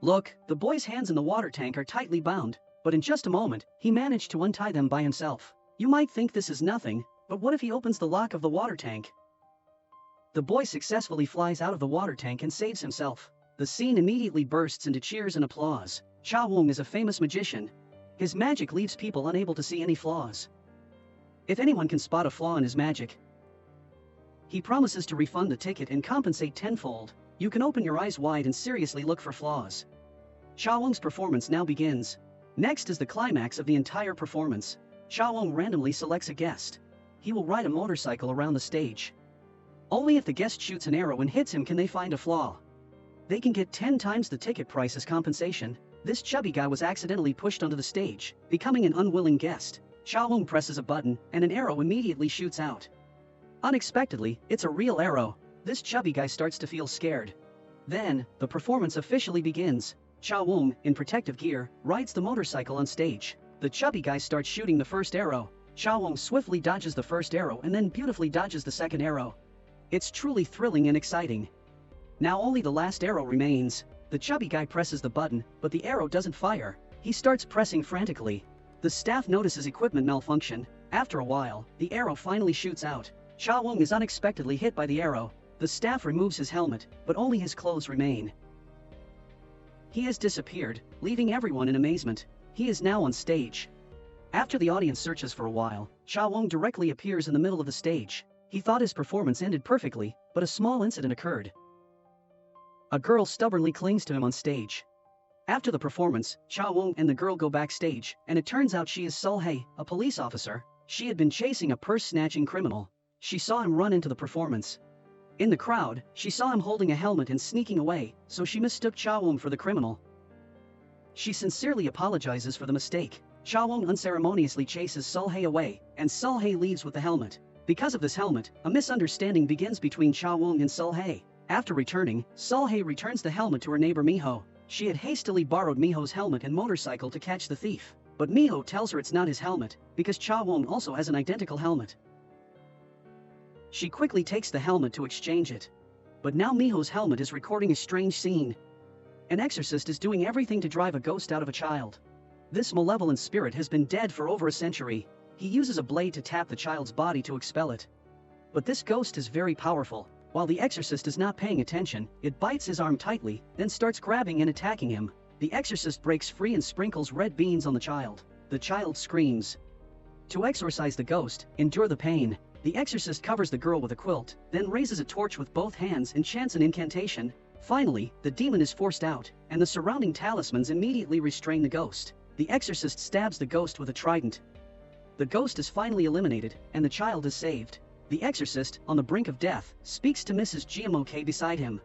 Look, the boy's hands in the water tank are tightly bound, but in just a moment, he managed to untie them by himself. You might think this is nothing, but what if he opens the lock of the water tank? The boy successfully flies out of the water tank and saves himself. The scene immediately bursts into cheers and applause. Cha Wong is a famous magician. His magic leaves people unable to see any flaws. If anyone can spot a flaw in his magic, he promises to refund the ticket and compensate tenfold. You can open your eyes wide and seriously look for flaws. Cha Wong's performance now begins. Next is the climax of the entire performance. Cha Wong randomly selects a guest. He will ride a motorcycle around the stage. Only if the guest shoots an arrow and hits him can they find a flaw. They can get 10 times the ticket price as compensation. This chubby guy was accidentally pushed onto the stage, becoming an unwilling guest. Cha Wong presses a button, and an arrow immediately shoots out. Unexpectedly, it's a real arrow. This chubby guy starts to feel scared. Then, the performance officially begins. Cha Wong, in protective gear, rides the motorcycle on stage. The chubby guy starts shooting the first arrow. Cha Wong swiftly dodges the first arrow and then beautifully dodges the second arrow. It's truly thrilling and exciting. Now only the last arrow remains. The chubby guy presses the button, but the arrow doesn't fire. He starts pressing frantically. The staff notices equipment malfunction. After a while, the arrow finally shoots out. Cha Wong is unexpectedly hit by the arrow. The staff removes his helmet, but only his clothes remain. He has disappeared, leaving everyone in amazement. He is now on stage. After the audience searches for a while, Cha Wong directly appears in the middle of the stage. He thought his performance ended perfectly, but a small incident occurred. A girl stubbornly clings to him on stage. After the performance, Cha Wong and the girl go backstage, and it turns out she is Sul Hei, a police officer. She had been chasing a purse-snatching criminal. She saw him run into the performance. In the crowd, she saw him holding a helmet and sneaking away, so she mistook Cha Wong for the criminal. She sincerely apologizes for the mistake. Cha Wong unceremoniously chases Sul Hei away, and Sul Hei leaves with the helmet. Because of this helmet, a misunderstanding begins between Cha Wong and Sul Hei. After returning, Sul Hei returns the helmet to her neighbor Miho. She had hastily borrowed Miho's helmet and motorcycle to catch the thief. But Miho tells her it's not his helmet, because Cha Wong also has an identical helmet. She quickly takes the helmet to exchange it. But now Miho's helmet is recording a strange scene. An exorcist is doing everything to drive a ghost out of a child. This malevolent spirit has been dead for over a century. He uses a blade to tap the child's body to expel it. But this ghost is very powerful. While the exorcist is not paying attention, it bites his arm tightly, then starts grabbing and attacking him. The exorcist breaks free and sprinkles red beans on the child. The child screams. To exorcise the ghost, endure the pain. The exorcist covers the girl with a quilt, then raises a torch with both hands and chants an incantation. Finally, the demon is forced out, and the surrounding talismans immediately restrain the ghost. The exorcist stabs the ghost with a trident. The ghost is finally eliminated, and the child is saved. The exorcist, on the brink of death, speaks to Mrs. Gmok beside him.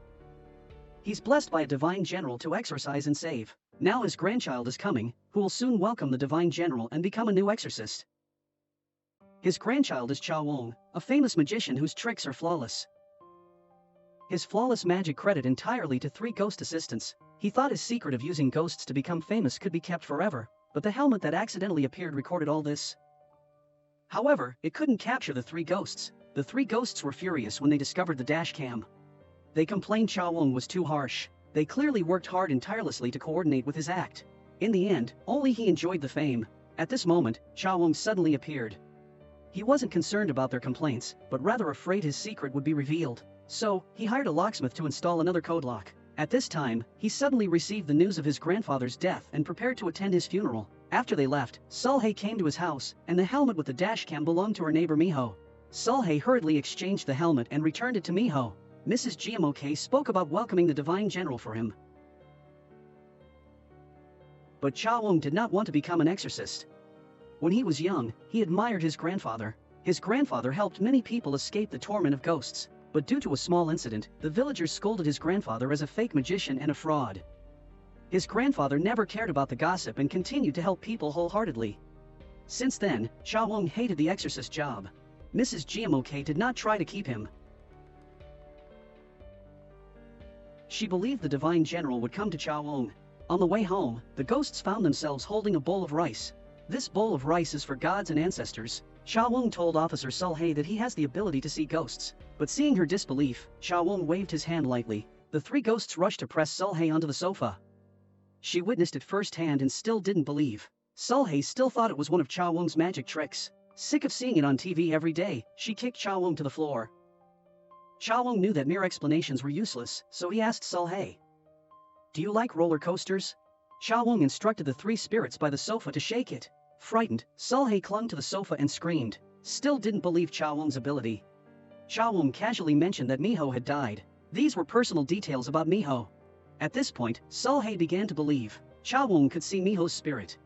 He's blessed by a divine general to exorcise and save. Now his grandchild is coming, who will soon welcome the divine general and become a new exorcist. His grandchild is Cha Wong, a famous magician whose tricks are flawless. His flawless magic credit entirely to 3 ghost assistants. He thought his secret of using ghosts to become famous could be kept forever, but the helmet that accidentally appeared recorded all this. However, it couldn't capture the 3 ghosts. The 3 ghosts were furious when they discovered the dash cam. They complained Cha Wong was too harsh. They clearly worked hard and tirelessly to coordinate with his act. In the end, only he enjoyed the fame. At this moment, Cha Wong suddenly appeared. He wasn't concerned about their complaints, but rather afraid his secret would be revealed. So, he hired a locksmith to install another code lock. At this time, he suddenly received the news of his grandfather's death and prepared to attend his funeral. After they left, Sul Hei came to his house, and the helmet with the dashcam belonged to her neighbor Miho. Sul Hei hurriedly exchanged the helmet and returned it to Miho. Mrs. Gmok spoke about welcoming the divine general for him. But Cha Wong did not want to become an exorcist. When he was young, he admired his grandfather. His grandfather helped many people escape the torment of ghosts. But due to a small incident, the villagers scolded his grandfather as a fake magician and a fraud. His grandfather never cared about the gossip and continued to help people wholeheartedly. Since then, Cha Wong hated the exorcist job. Mrs. Gmok did not try to keep him. She believed the divine general would come to Cha Wong. On the way home, the ghosts found themselves holding a bowl of rice. This bowl of rice is for gods and ancestors. Cha Wong told Officer Sul Hei that he has the ability to see ghosts. But seeing her disbelief, Cha Wong waved his hand lightly. The 3 ghosts rushed to press Sul Hei onto the sofa. She witnessed it firsthand and still didn't believe. Sulhei still thought it was one of Cha Wung's magic tricks. Sick of seeing it on TV every day, she kicked Cha Wung to the floor. Cha Wung knew that mere explanations were useless, so he asked Sulhei, "Do you like roller coasters?" Cha Wung instructed the three spirits by the sofa to shake it. Frightened, Sulhei clung to the sofa and screamed. Still didn't believe Cha Wung's ability. Cha Wung casually mentioned that Miho had died. These were personal details about Miho. At this point, Sulhei began to believe. Cha Wung could see Miho's spirit.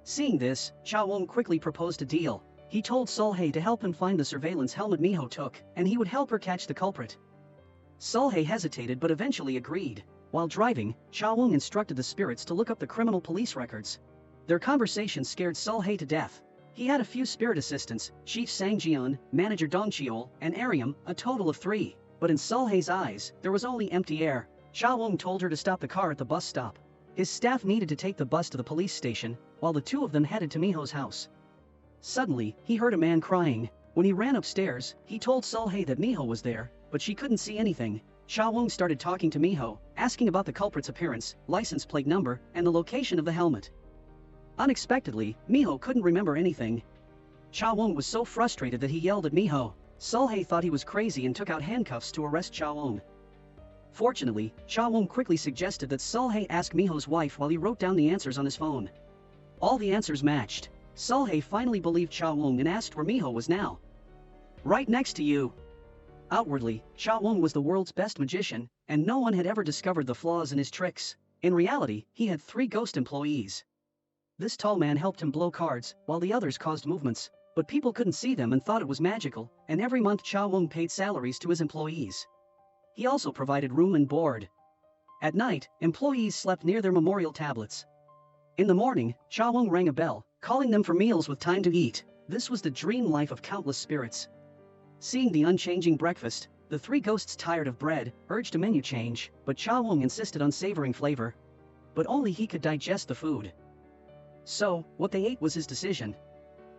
Seeing this, Cha Wung quickly proposed a deal. He told Sulhei to help him find the surveillance helmet Miho took, and he would help her catch the culprit. Sulhei hesitated but eventually agreed. While driving, Cha Wung instructed the spirits to look up the criminal police records. Their conversation scared Sulhei to death. He had a few spirit assistants, Chief Sangjian, Manager Dong Cheol, and Ariam, a total of 3. But in Sulhei's eyes, there was only empty air. Cha Wung told her to stop the car at the bus stop. His staff needed to take the bus to the police station, while the two of them headed to Miho's house. Suddenly, he heard a man crying. When he ran upstairs, he told Sulhei that Miho was there, but she couldn't see anything. Cha Wung started talking to Miho, asking about the culprit's appearance, license plate number, and the location of the helmet. Unexpectedly, Miho couldn't remember anything. Cha Wung was so frustrated that he yelled at Miho. Sulhei thought he was crazy and took out handcuffs to arrest Cha Wung. Fortunately, Cha Wung quickly suggested that Sulhei ask Miho's wife while he wrote down the answers on his phone. All the answers matched. Sulhei finally believed Cha Wung and asked where Miho was now. "Right next to you." Outwardly, Cha Wung was the world's best magician, and no one had ever discovered the flaws in his tricks. In reality, he had 3 ghost employees. This tall man helped him blow cards, while the others caused movements. But people couldn't see them and thought it was magical, and every month Cha Wung paid salaries to his employees. He also provided room and board. At night, employees slept near their memorial tablets. In the morning, Cha Wung rang a bell, calling them for meals with time to eat. This was the dream life of countless spirits. Seeing the unchanging breakfast, the 3 ghosts, tired of bread, urged a menu change, but Cha Wung insisted on savoring flavor. But only he could digest the food. So, what they ate was his decision.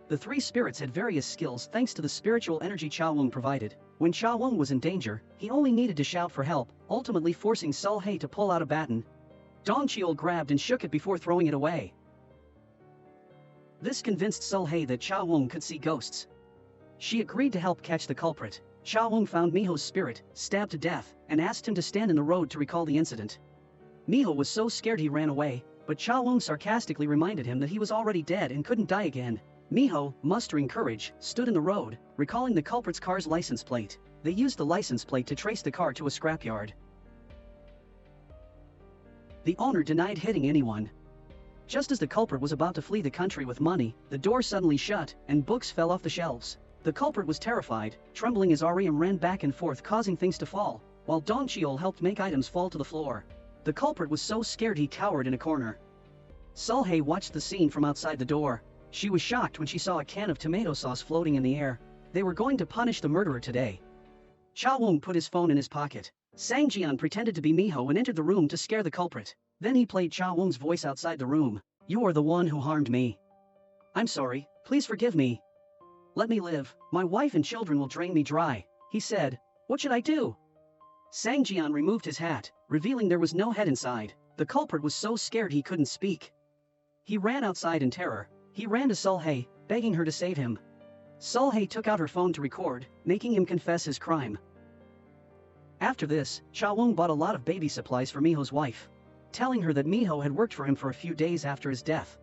The 3 spirits had various skills thanks to the spiritual energy Cha Wung provided. When Cha Wung was in danger, he only needed to shout for help, ultimately forcing Sulhei to pull out a baton. Dong Cheol grabbed and shook it before throwing it away. This convinced Sulhei that Cha Wung could see ghosts. She agreed to help catch the culprit. Cha Wung found Miho's spirit, stabbed to death, and asked him to stand in the road to recall the incident. Miho was so scared he ran away, but Cha Wung sarcastically reminded him that he was already dead and couldn't die again. Miho, mustering courage, stood in the road, recalling the culprit's car's license plate. They used the license plate to trace the car to a scrapyard. The owner denied hitting anyone. Just as the culprit was about to flee the country with money, the door suddenly shut, and books fell off the shelves. The culprit was terrified, trembling as Ariam ran back and forth causing things to fall, while Dong Cheol helped make items fall to the floor. The culprit was so scared he cowered in a corner. Sulhei watched the scene from outside the door. She was shocked when she saw a can of tomato sauce floating in the air. They were going to punish the murderer today. Cha Wung put his phone in his pocket. Sangjian pretended to be Miho and entered the room to scare the culprit. Then he played Cha Wung's voice outside the room. "You are the one who harmed me. I'm sorry, please forgive me. Let me live, my wife and children will drain me dry," he said. "What should I do?" Sangjian removed his hat, revealing there was no head inside. The culprit was so scared he couldn't speak. He ran outside in terror. He ran to Sulhei, begging her to save him. Sulhei took out her phone to record, making him confess his crime. After this, Cha Wung bought a lot of baby supplies for Miho's wife, telling her that Miho had worked for him for a few days after his death.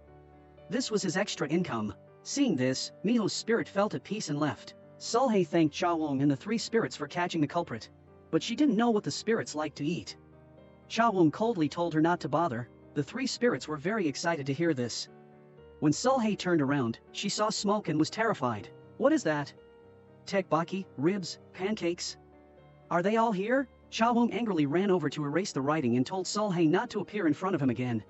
This was his extra income. Seeing this, Miho's spirit felt at peace and left. Sulhei thanked Cha Wung and the 3 spirits for catching the culprit. But she didn't know what the spirits liked to eat. Cha Wung coldly told her not to bother. The 3 spirits were very excited to hear this. When Sulhei turned around, she saw smoke and was terrified. "What is that? Tekbaki, ribs, pancakes? Are they all here?" Cha Wung angrily ran over to erase the writing and told Sulhei not to appear in front of him again.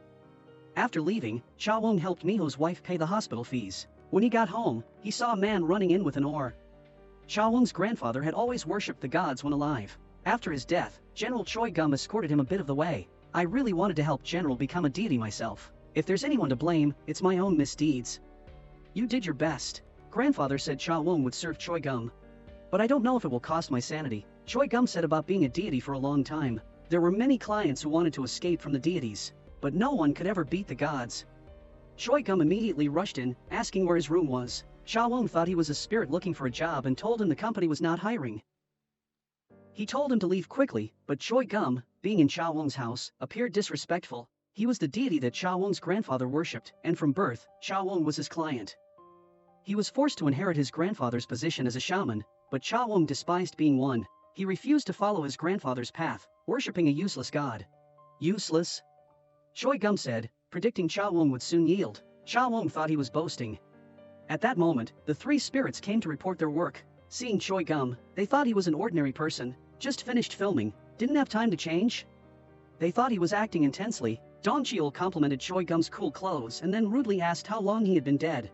After leaving, Cha Wung helped Miho's wife pay the hospital fees. When he got home, he saw a man running in with an oar. Cha Wung's grandfather had always worshipped the gods when alive. After his death, General Choi Gum escorted him a bit of the way. "I really wanted to help General become a deity myself. If there's anyone to blame, it's my own misdeeds." "You did your best." Grandfather said Cha Wung would serve Choi Gum. "But I don't know if it will cost my sanity." Choi Gum said about being a deity for a long time. There were many clients who wanted to escape from the deities. but no one could ever beat the gods. Choi Gum immediately rushed in, asking where his room was. Cha Wong thought he was a spirit looking for a job and told him the company was not hiring. He told him to leave quickly, but Choi Gum, being in Cha Wong's house, appeared disrespectful. He was the deity that Cha Wong's grandfather worshipped, and from birth, Cha Wong was his client. He was forced to inherit his grandfather's position as a shaman, but Cha Wong despised being one. He refused to follow his grandfather's path, worshipping a useless god. Useless? Choi Gum said, predicting Cha Wong would soon yield. Cha Wong thought he was boasting. At that moment, the three spirits came to report their work. Seeing Choi Gum, they thought he was an ordinary person, just finished filming, didn't have time to change. They thought he was acting intensely. Dong Cheol complimented Choi Gum's cool clothes and then rudely asked how long he had been dead.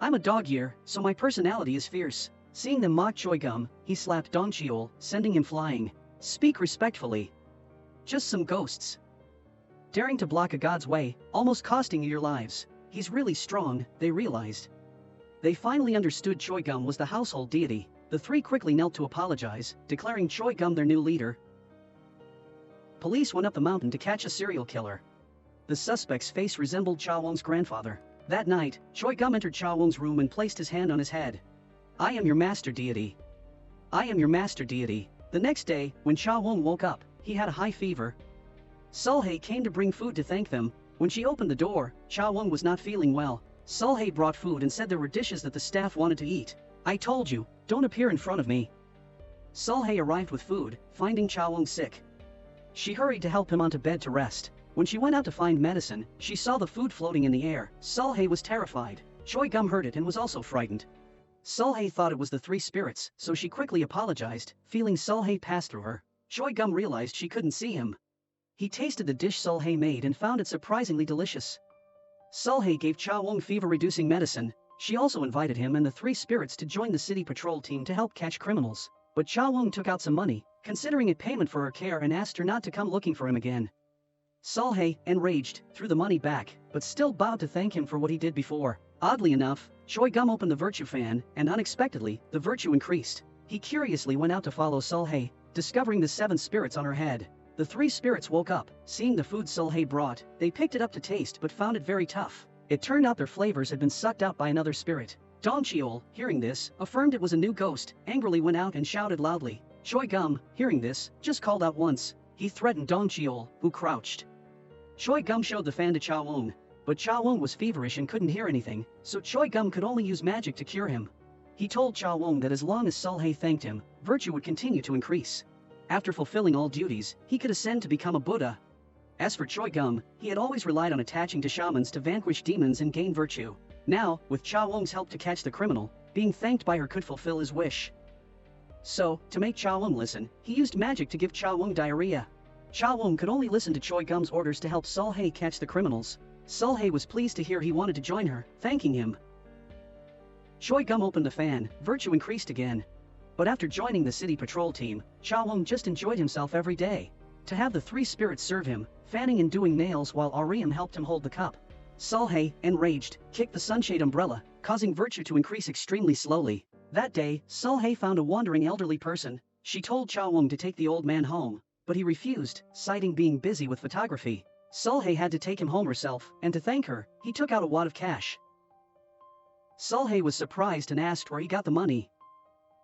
I'm a dog ear, so my personality is fierce. Seeing them mock Choi Gum, he slapped Dong Cheol, sending him flying. Speak respectfully. Just some ghosts. Daring to block a god's way, almost costing you your lives. He's really strong, they realized. They finally understood Choi Gum was the household deity. The three quickly knelt to apologize, declaring Choi Gum their new leader. Police went up the mountain to catch a serial killer. The suspect's face resembled Cha Wong's grandfather. That night, Choi Gum entered Cha Wong's room and placed his hand on his head. I am your master deity. I am your master deity. The next day, when Cha Wong woke up, he had a high fever. Sulhae came to bring food to thank them. When she opened the door, Cha Wong was not feeling well. Sulhae brought food and said there were dishes that the staff wanted to eat. I told you, don't appear in front of me. Sulhae arrived with food, finding Cha Wong sick. She hurried to help him onto bed to rest. When she went out to find medicine, she saw the food floating in the air. Sulhae was terrified. Choi Gum heard it and was also frightened. Sulhae thought it was the three spirits, so she quickly apologized, feeling Sulhae pass through her. Choi Gum realized she couldn't see him. He tasted the dish Sulhae made and found it surprisingly delicious. Sulhae gave Cha Wong fever-reducing medicine. She also invited him and the three spirits to join the city patrol team to help catch criminals. But Cha Wong took out some money, considering it payment for her care, and asked her not to come looking for him again. Sulhae, enraged, threw the money back, but still bowed to thank him for what he did before. Oddly enough, Choi Gum opened the virtue fan, and unexpectedly, the virtue increased. He curiously went out to follow Sulhae, discovering the 7 spirits on her head. The 3 spirits woke up, seeing the food Sulhae brought. They picked it up to taste but found it very tough. It turned out their flavors had been sucked out by another spirit. Dong Cheol, hearing this, affirmed it was a new ghost, angrily went out and shouted loudly. Choi Gum, hearing this, just called out once. He threatened Dong Cheol, who crouched. Choi Gum showed the fan to Cha Wong, but Cha Wong was feverish and couldn't hear anything, so Choi Gum could only use magic to cure him. He told Cha Wong that as long as Sulhae thanked him, virtue would continue to increase. After fulfilling all duties, he could ascend to become a Buddha. As for Choi Gum, he had always relied on attaching to shamans to vanquish demons and gain virtue. Now, with Cha Wong's help to catch the criminal, being thanked by her could fulfill his wish. So, to make Cha Wong listen, he used magic to give Cha Wong diarrhea. Cha Wong could only listen to Choi Gum's orders to help Sulhae catch the criminals. Sulhae was pleased to hear he wanted to join her, thanking him. Choi Gum opened the fan, virtue increased again. But after joining the city patrol team, Cha Wong just enjoyed himself every day. To have the 3 spirits serve him, fanning and doing nails while Ariam helped him hold the cup. Sulhae, enraged, kicked the sunshade umbrella, causing virtue to increase extremely slowly. That day, Sulhae found a wandering elderly person. She told Cha Wong to take the old man home, but he refused, citing being busy with photography. Sulhae had to take him home herself, and to thank her, he took out a wad of cash. Sulhae was surprised and asked where he got the money.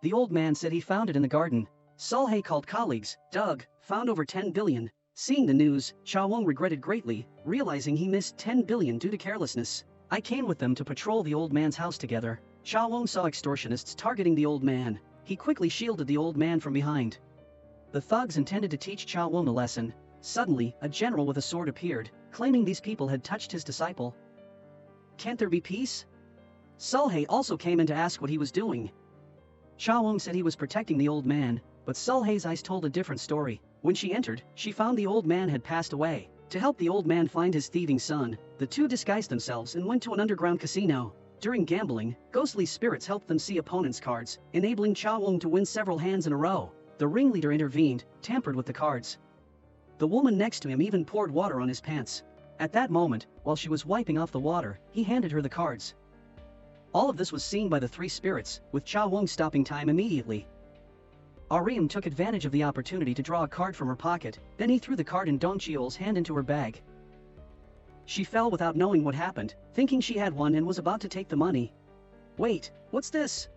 The old man said he found it in the garden. Sulhae called colleagues. Doug found over 10 billion. Seeing the news, Cha Wong regretted greatly, realizing he missed 10 billion due to carelessness. I came with them to patrol the old man's house together. Cha Wong saw extortionists targeting the old man. He quickly shielded the old man from behind. The thugs intended to teach Cha Wong a lesson. Suddenly, a general with a sword appeared, claiming these people had touched his disciple. Can't there be peace? Sulhae also came in to ask what he was doing. Cha Wong said he was protecting the old man, but Sulhae's eyes told a different story. When she entered, she found the old man had passed away. To help the old man find his thieving son, the two disguised themselves and went to an underground casino. During gambling, ghostly spirits helped them see opponents' cards, enabling Cha Wong to win several hands in a row. The ringleader intervened, tampered with the cards. The woman next to him even poured water on his pants. At that moment, while she was wiping off the water, he handed her the cards. All of this was seen by the 3 spirits, with Cha Wong stopping time immediately. Ariam took advantage of the opportunity to draw a card from her pocket, then he threw the card in Dong Cheol's hand into her bag. She fell without knowing what happened, thinking she had won and was about to take the money. Wait, what's this?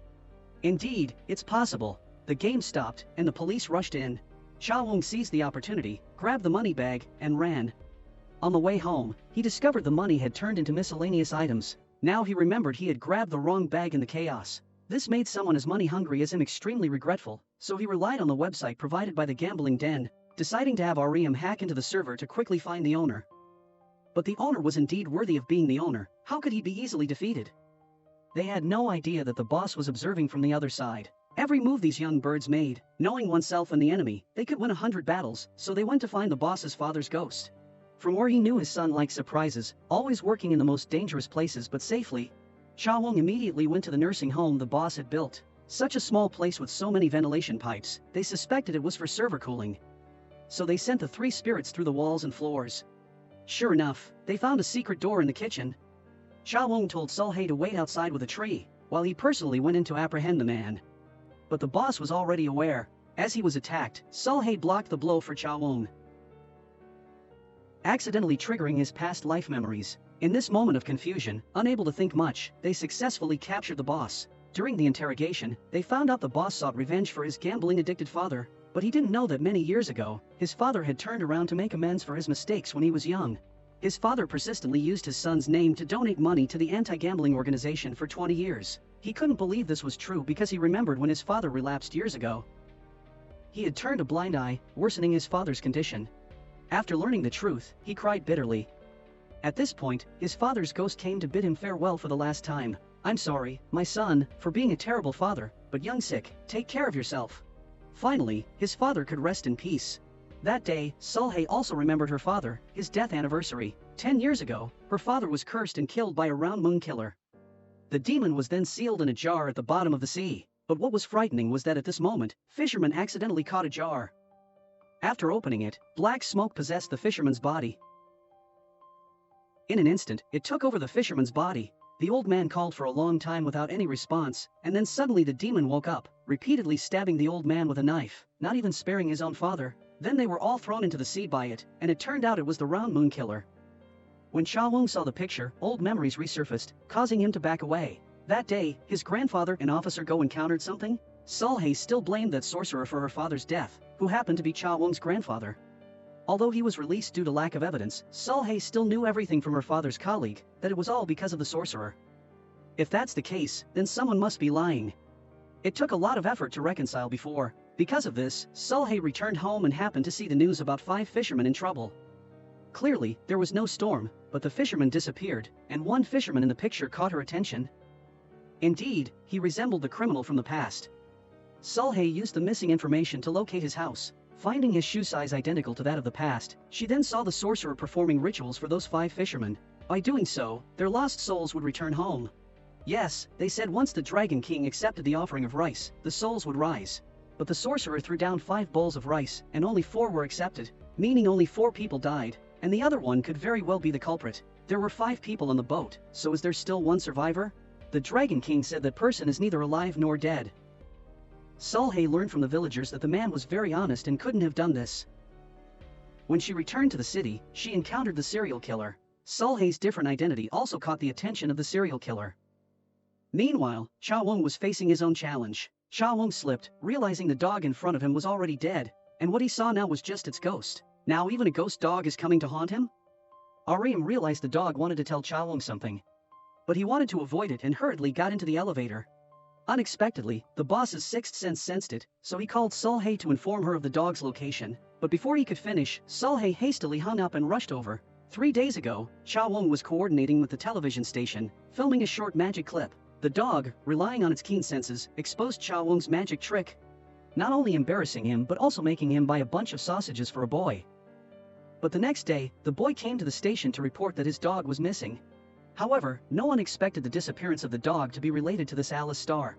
Indeed, it's possible. The game stopped, and the police rushed in. Cha Wong seized the opportunity, grabbed the money bag, and ran. On the way home, he discovered the money had turned into miscellaneous items. Now he remembered he had grabbed the wrong bag in the chaos. This made someone as money-hungry as him extremely regretful, so he relied on the website provided by the gambling den, deciding to have RM hack into the server to quickly find the owner. But the owner was indeed worthy of being the owner. How could he be easily defeated? They had no idea that the boss was observing from the other side. Every move these young birds made, knowing oneself and the enemy, they could win 100 battles, so they went to find the boss's father's ghost. From where he knew his son liked surprises, always working in the most dangerous places but safely, Cha Wong immediately went to the nursing home the boss had built. Such a small place with so many ventilation pipes, they suspected it was for server cooling. So they sent the 3 spirits through the walls and floors. Sure enough, they found a secret door in the kitchen. Cha Wong told Sulhei to wait outside with a tree, while he personally went in to apprehend the man. But the boss was already aware. As he was attacked, Sulhei blocked the blow for Cha Wong, accidentally triggering his past life memories. In this moment of confusion, unable to think much, they successfully captured the boss. During the interrogation, they found out the boss sought revenge for his gambling-addicted father, but he didn't know that many years ago, his father had turned around to make amends for his mistakes when he was young. His father persistently used his son's name to donate money to the anti-gambling organization for 20 years. He couldn't believe this was true because he remembered when his father relapsed years ago. He had turned a blind eye, worsening his father's condition. After learning the truth, he cried bitterly. At this point, his father's ghost came to bid him farewell for the last time. "I'm sorry, my son, for being a terrible father, but young sick, take care of yourself." Finally, his father could rest in peace. That day, Sulhei also remembered her father, his death anniversary. 10 years ago, her father was cursed and killed by a round moon killer. The demon was then sealed in a jar at the bottom of the sea. But what was frightening was that at this moment, fishermen accidentally caught a jar. After opening it, black smoke possessed the fisherman's body. In an instant, it took over the fisherman's body. The old man called for a long time without any response, and then suddenly the demon woke up, repeatedly stabbing the old man with a knife, not even sparing his own father. Then they were all thrown into the sea by it, and it turned out it was the round moon killer. When Cha Wong saw the picture, old memories resurfaced, causing him to back away. That day, his grandfather and Officer Go encountered something. Sulhei still blamed that sorcerer for her father's death, who happened to be Cha Wong's grandfather. Although he was released due to lack of evidence, Sulhei still knew everything from her father's colleague, that it was all because of the sorcerer. If that's the case, then someone must be lying. It took a lot of effort to reconcile before. Because of this, Sulhei returned home and happened to see the news about 5 fishermen in trouble. Clearly, there was no storm, but the fishermen disappeared, and one fisherman in the picture caught her attention. Indeed, he resembled the criminal from the past. Sulhei used the missing information to locate his house. Finding his shoe size identical to that of the past, she then saw the sorcerer performing rituals for those 5 fishermen. By doing so, their lost souls would return home. Yes, they said once the Dragon King accepted the offering of rice, the souls would rise. But the sorcerer threw down 5 bowls of rice, and only 4 were accepted, meaning only 4 people died, and the other one could very well be the culprit. There were 5 people on the boat, so is there still one survivor? The Dragon King said that person is neither alive nor dead. Sulhei learned from the villagers that the man was very honest and couldn't have done this. When she returned to the city, she encountered the serial killer. Sulhei's different identity also caught the attention of the serial killer. Meanwhile, Cha Wong was facing his own challenge. Cha Wong slipped, realizing the dog in front of him was already dead, and what he saw now was just its ghost. Now even a ghost dog is coming to haunt him? Arim realized the dog wanted to tell Cha Wong something. But he wanted to avoid it and hurriedly got into the elevator. Unexpectedly, the boss's 6th sense sensed it, so he called Sulhei to inform her of the dog's location. But before he could finish, Sulhei hastily hung up and rushed over. 3 days ago, Cha Wong was coordinating with the television station, filming a short magic clip. The dog, relying on its keen senses, exposed Cha Wong's magic trick, not only embarrassing him but also making him buy a bunch of sausages for a boy. But the next day, the boy came to the station to report that his dog was missing. However, no one expected the disappearance of the dog to be related to this Alice star.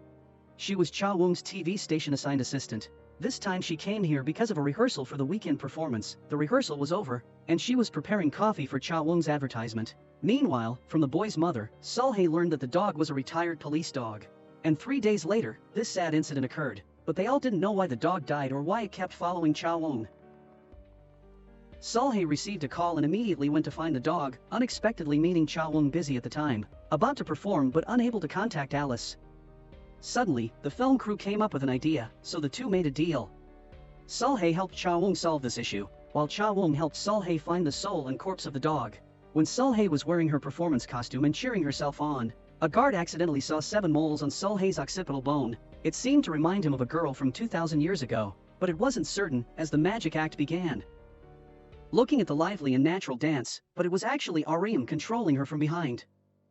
She was Cha Wong's TV station assigned assistant. This time she came here because of a rehearsal for the weekend performance. The rehearsal was over, and she was preparing coffee for Cha Wong's advertisement. Meanwhile, from the boy's mother, Sulhei learned that the dog was a retired police dog. And 3 days later, this sad incident occurred, but they all didn't know why the dog died or why it kept following Cha Wong. Solhei received a call and immediately went to find the dog, unexpectedly meeting Cha-Wung busy at the time, about to perform but unable to contact Alice. Suddenly, the film crew came up with an idea, so the two made a deal. Solhei helped Cha-Wung solve this issue, while Cha-Wung helped Solhei find the soul and corpse of the dog. When Solhei was wearing her performance costume and cheering herself on, a guard accidentally saw 7 moles on Solhei's occipital bone. It seemed to remind him of a girl from 2,000 years ago, but it wasn't certain as the magic act began. Looking at the lively and natural dance, but it was actually Ariam controlling her from behind.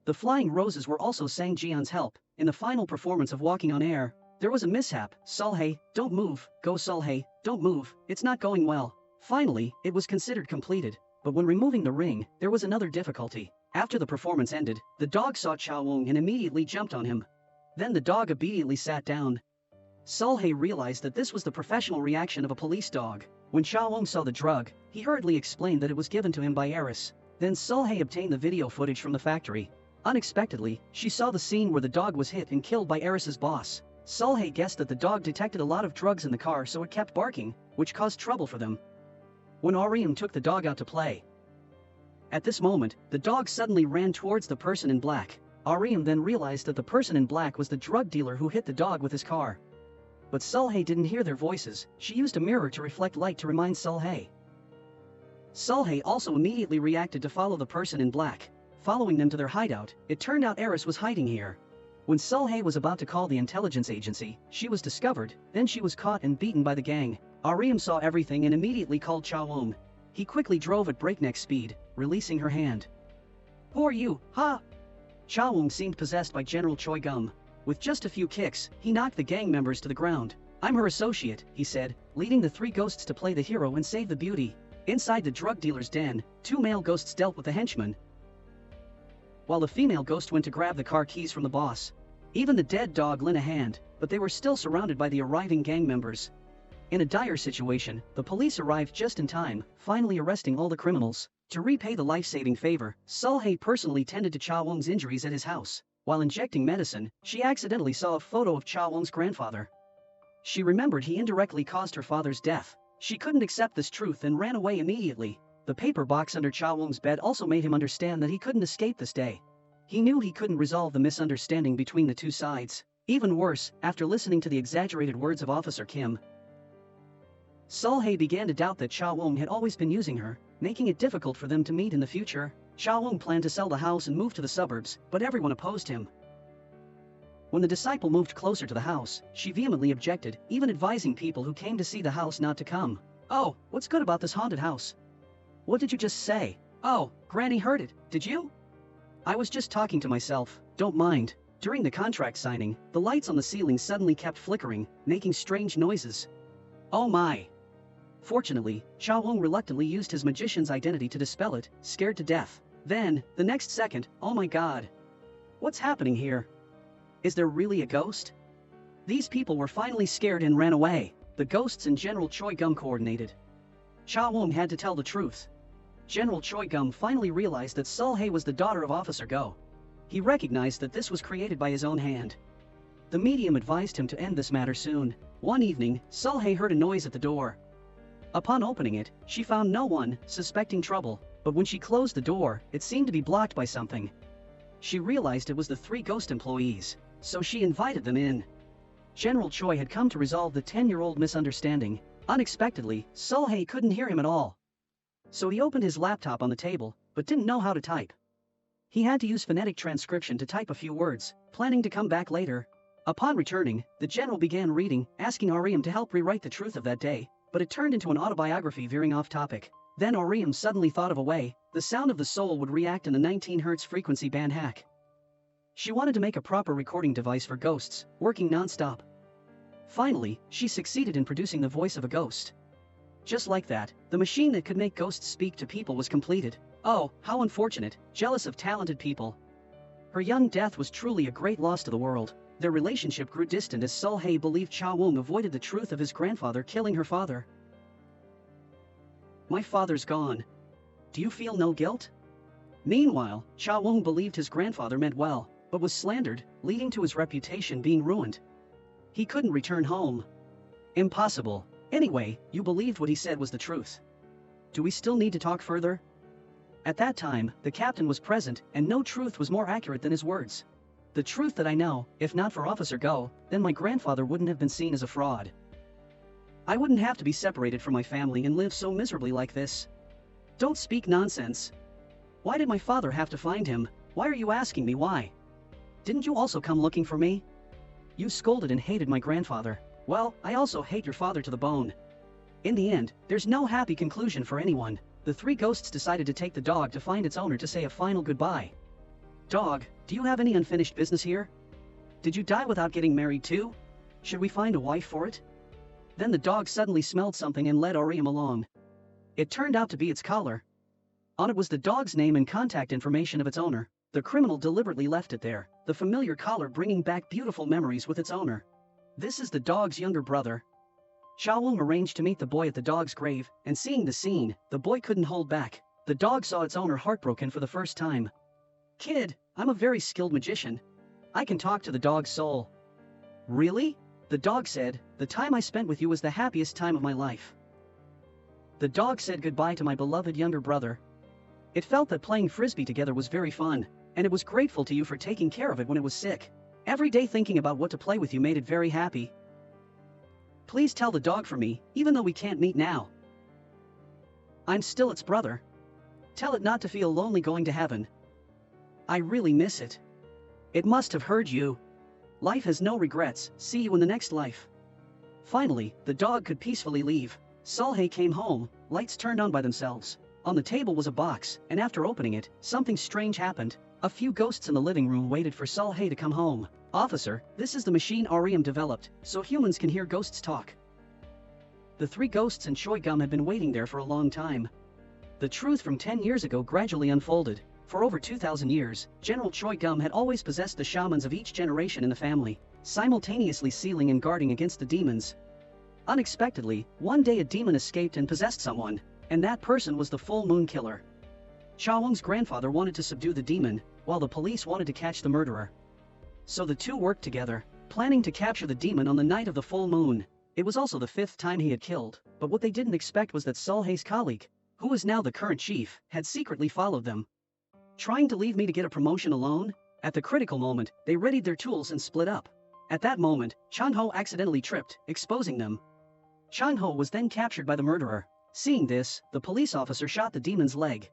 The flying roses were also Sang Jian's help. In the final performance of Walking on Air, there was a mishap. Solhei, don't move, go Solhei, don't move, it's not going well. Finally, it was considered completed, but when removing the ring, there was another difficulty. After the performance ended, the dog saw Cha-Wung and immediately jumped on him. Then the dog immediately sat down. Solhei realized that this was the professional reaction of a police dog. When Cha-Wung saw the drug, he hurriedly explained that it was given to him by Eris. Then Solhei obtained the video footage from the factory. Unexpectedly, she saw the scene where the dog was hit and killed by Eris's boss. Solhei guessed that the dog detected a lot of drugs in the car, so it kept barking, which caused trouble for them. When Ariam took the dog out to play, at this moment, the dog suddenly ran towards the person in black. Ariam then realized that the person in black was the drug dealer who hit the dog with his car. But Solhei didn't hear their voices. She used a mirror to reflect light to remind Solhei. Solhei also immediately reacted to follow the person in black. Following them to their hideout, it turned out Eris was hiding here. When Solhei was about to call the intelligence agency, she was discovered, then she was caught and beaten by the gang. Ariam saw everything and immediately called Cha-Wung. He quickly drove at breakneck speed, releasing her hand. Who are you, huh? Cha-Wung seemed possessed by General Choi Gum. With just a few kicks, he knocked the gang members to the ground. I'm her associate, he said, leading the 3 ghosts to play the hero and save the beauty. Inside the drug dealer's den, 2 male ghosts dealt with the henchman, while the female ghost went to grab the car keys from the boss. Even the dead dog lent a hand, but they were still surrounded by the arriving gang members. In a dire situation, the police arrived just in time, finally arresting all the criminals. To repay the life-saving favor, Solhei personally tended to Cha-Wung's injuries at his house. While injecting medicine, she accidentally saw a photo of Cha-Wung's grandfather. She remembered he indirectly caused her father's death. She couldn't accept this truth and ran away immediately. The paper box under Cha-Wung's bed also made him understand that he couldn't escape this day. He knew he couldn't resolve the misunderstanding between the two sides. Even worse, after listening to the exaggerated words of Officer Kim, Solhei began to doubt that Cha-Wung had always been using her, making it difficult for them to meet in the future. Cha-Wung planned to sell the house and move to the suburbs, but everyone opposed him. When the disciple moved closer to the house, she vehemently objected, even advising people who came to see the house not to come. Oh, what's good about this haunted house? What did you just say? Oh, Granny heard it, did you? I was just talking to myself, don't mind. During the contract signing, the lights on the ceiling suddenly kept flickering, making strange noises. Oh my! Fortunately, Cha-Wung reluctantly used his magician's identity to dispel it, scared to death. Then, the next second, oh my god! What's happening here? Is there really a ghost? These people were finally scared and ran away. The ghosts and General Choi Gum coordinated. Cha-Wung had to tell the truth. General Choi Gum finally realized that Solhei was the daughter of Officer Go. He recognized that this was created by his own hand. The medium advised him to end this matter soon. One evening, Solhei heard a noise at the door. Upon opening it, she found no one, suspecting trouble, but when she closed the door, it seemed to be blocked by something. She realized it was the 3 ghost employees, so she invited them in. General Choi had come to resolve the 10-year-old misunderstanding. Unexpectedly, Solhei couldn't hear him at all. So he opened his laptop on the table, but didn't know how to type. He had to use phonetic transcription to type a few words, planning to come back later. Upon returning, the general began reading, asking Ariam to help rewrite the truth of that day, but it turned into an autobiography veering off topic. Then Ariam suddenly thought of a way. The sound of the soul would react in the 19 Hz frequency band hack. She wanted to make a proper recording device for ghosts, working non-stop. Finally, she succeeded in producing the voice of a ghost. Just like that, the machine that could make ghosts speak to people was completed. Oh, how unfortunate, jealous of talented people. Her young death was truly a great loss to the world. Their relationship grew distant as Solhei believed Cha-Wung avoided the truth of his grandfather killing her father. My father's gone. Do you feel no guilt? Meanwhile, Cha-Wung believed his grandfather meant well, but was slandered, leading to his reputation being ruined. He couldn't return home. Impossible. Anyway, you believed what he said was the truth. Do we still need to talk further? At that time, the captain was present, and no truth was more accurate than his words. The truth that I know, if not for Officer Go, then my grandfather wouldn't have been seen as a fraud. I wouldn't have to be separated from my family and live so miserably like this. Don't speak nonsense. Why did my father have to find him? Why are you asking me why? Didn't you also come looking for me? You scolded and hated my grandfather. Well, I also hate your father to the bone. In the end, there's no happy conclusion for anyone. The three ghosts decided to take the dog to find its owner to say a final goodbye. Dog, do you have any unfinished business here? Did you die without getting married too? Should we find a wife for it? Then the dog suddenly smelled something and led Orium along. It turned out to be its collar. On it was the dog's name and contact information of its owner. The criminal deliberately left it there, the familiar collar bringing back beautiful memories with its owner. This is the dog's younger brother. Xiaowong arranged to meet the boy at the dog's grave, and seeing the scene, the boy couldn't hold back. The dog saw its owner heartbroken for the first time. Kid, I'm a very skilled magician. I can talk to the dog's soul. Really? The dog said, the time I spent with you was the happiest time of my life. The dog said goodbye to my beloved younger brother. It felt that playing frisbee together was very fun, and it was grateful to you for taking care of it when it was sick. Every day thinking about what to play with you made it very happy. Please tell the dog for me, even though we can't meet now. I'm still its brother. Tell it not to feel lonely going to heaven. I really miss it. It must have heard you. Life has no regrets, see you in the next life. Finally, the dog could peacefully leave. Sulhei came home, lights turned on by themselves. On the table was a box, and after opening it, something strange happened. A few ghosts in the living room waited for Sulhei to come home. Officer, this is the machine Orium developed, so humans can hear ghosts talk. The three ghosts and Choi Gum had been waiting there for a long time. The truth from 10 years ago gradually unfolded. For over 2,000 years, General Choi Gum had always possessed the shamans of each generation in the family, simultaneously sealing and guarding against the demons. Unexpectedly, one day a demon escaped and possessed someone, and that person was the full moon killer. Xiaoweng's grandfather wanted to subdue the demon, while the police wanted to catch the murderer. So the two worked together, planning to capture the demon on the night of the full moon. It was also the 5th time he had killed, but what they didn't expect was that Sulhei's colleague, who was now the current chief, had secretly followed them. Trying to leave me to get a promotion alone? At the critical moment, they readied their tools and split up. At that moment, Chanho accidentally tripped, exposing them. Chanho was then captured by the murderer. Seeing this, the police officer shot the demon's leg.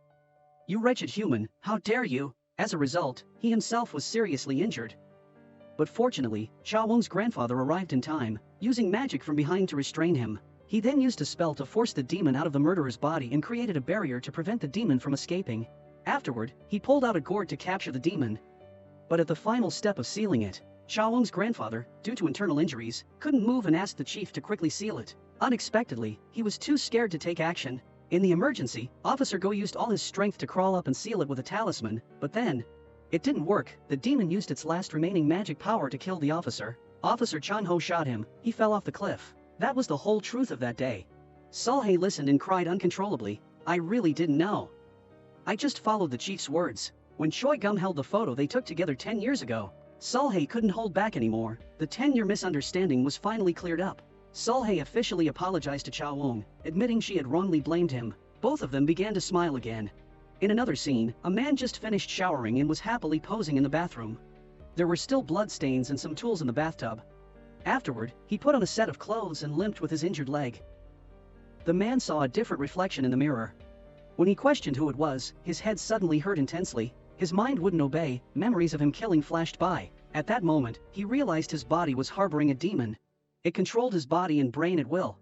You wretched human, how dare you? As a result, he himself was seriously injured. But fortunately, Xiaoweng's grandfather arrived in time, using magic from behind to restrain him. He then used a spell to force the demon out of the murderer's body and created a barrier to prevent the demon from escaping. Afterward, he pulled out a gourd to capture the demon. But at the final step of sealing it, Xiaoweng's grandfather, due to internal injuries, couldn't move and asked the chief to quickly seal it. Unexpectedly, he was too scared to take action. In the emergency, Officer Go used all his strength to crawl up and seal it with a talisman, but then, it didn't work. The demon used its last remaining magic power to kill the officer. Officer Chanho shot him. He fell off the cliff. That was the whole truth of that day. Sulhei listened and cried uncontrollably. I really didn't know. I just followed the chief's words. When Choi Gum held the photo they took together 10 years ago, Sulhei couldn't hold back anymore. The 10-year misunderstanding was finally cleared up. Sulhei officially apologized to Xiaowong, admitting she had wrongly blamed him. Both of them began to smile again. In another scene, a man just finished showering and was happily posing in the bathroom. There were still blood stains and some tools in the bathtub. Afterward, he put on a set of clothes and limped with his injured leg. The man saw a different reflection in the mirror. When he questioned who it was, his head suddenly hurt intensely. His mind wouldn't obey, memories of him killing flashed by. At that moment, he realized his body was harboring a demon. It controlled his body and brain at will.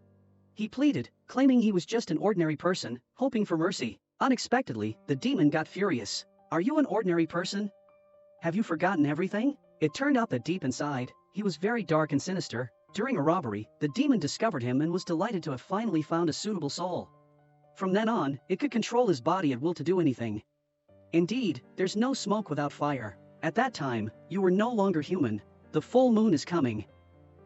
He pleaded, claiming he was just an ordinary person, hoping for mercy. Unexpectedly, the demon got furious. Are you an ordinary person? Have you forgotten everything? It turned out that deep inside, he was very dark and sinister. During a robbery, the demon discovered him and was delighted to have finally found a suitable soul. From then on, it could control his body at will to do anything. Indeed, there's no smoke without fire. At that time, you were no longer human. The full moon is coming.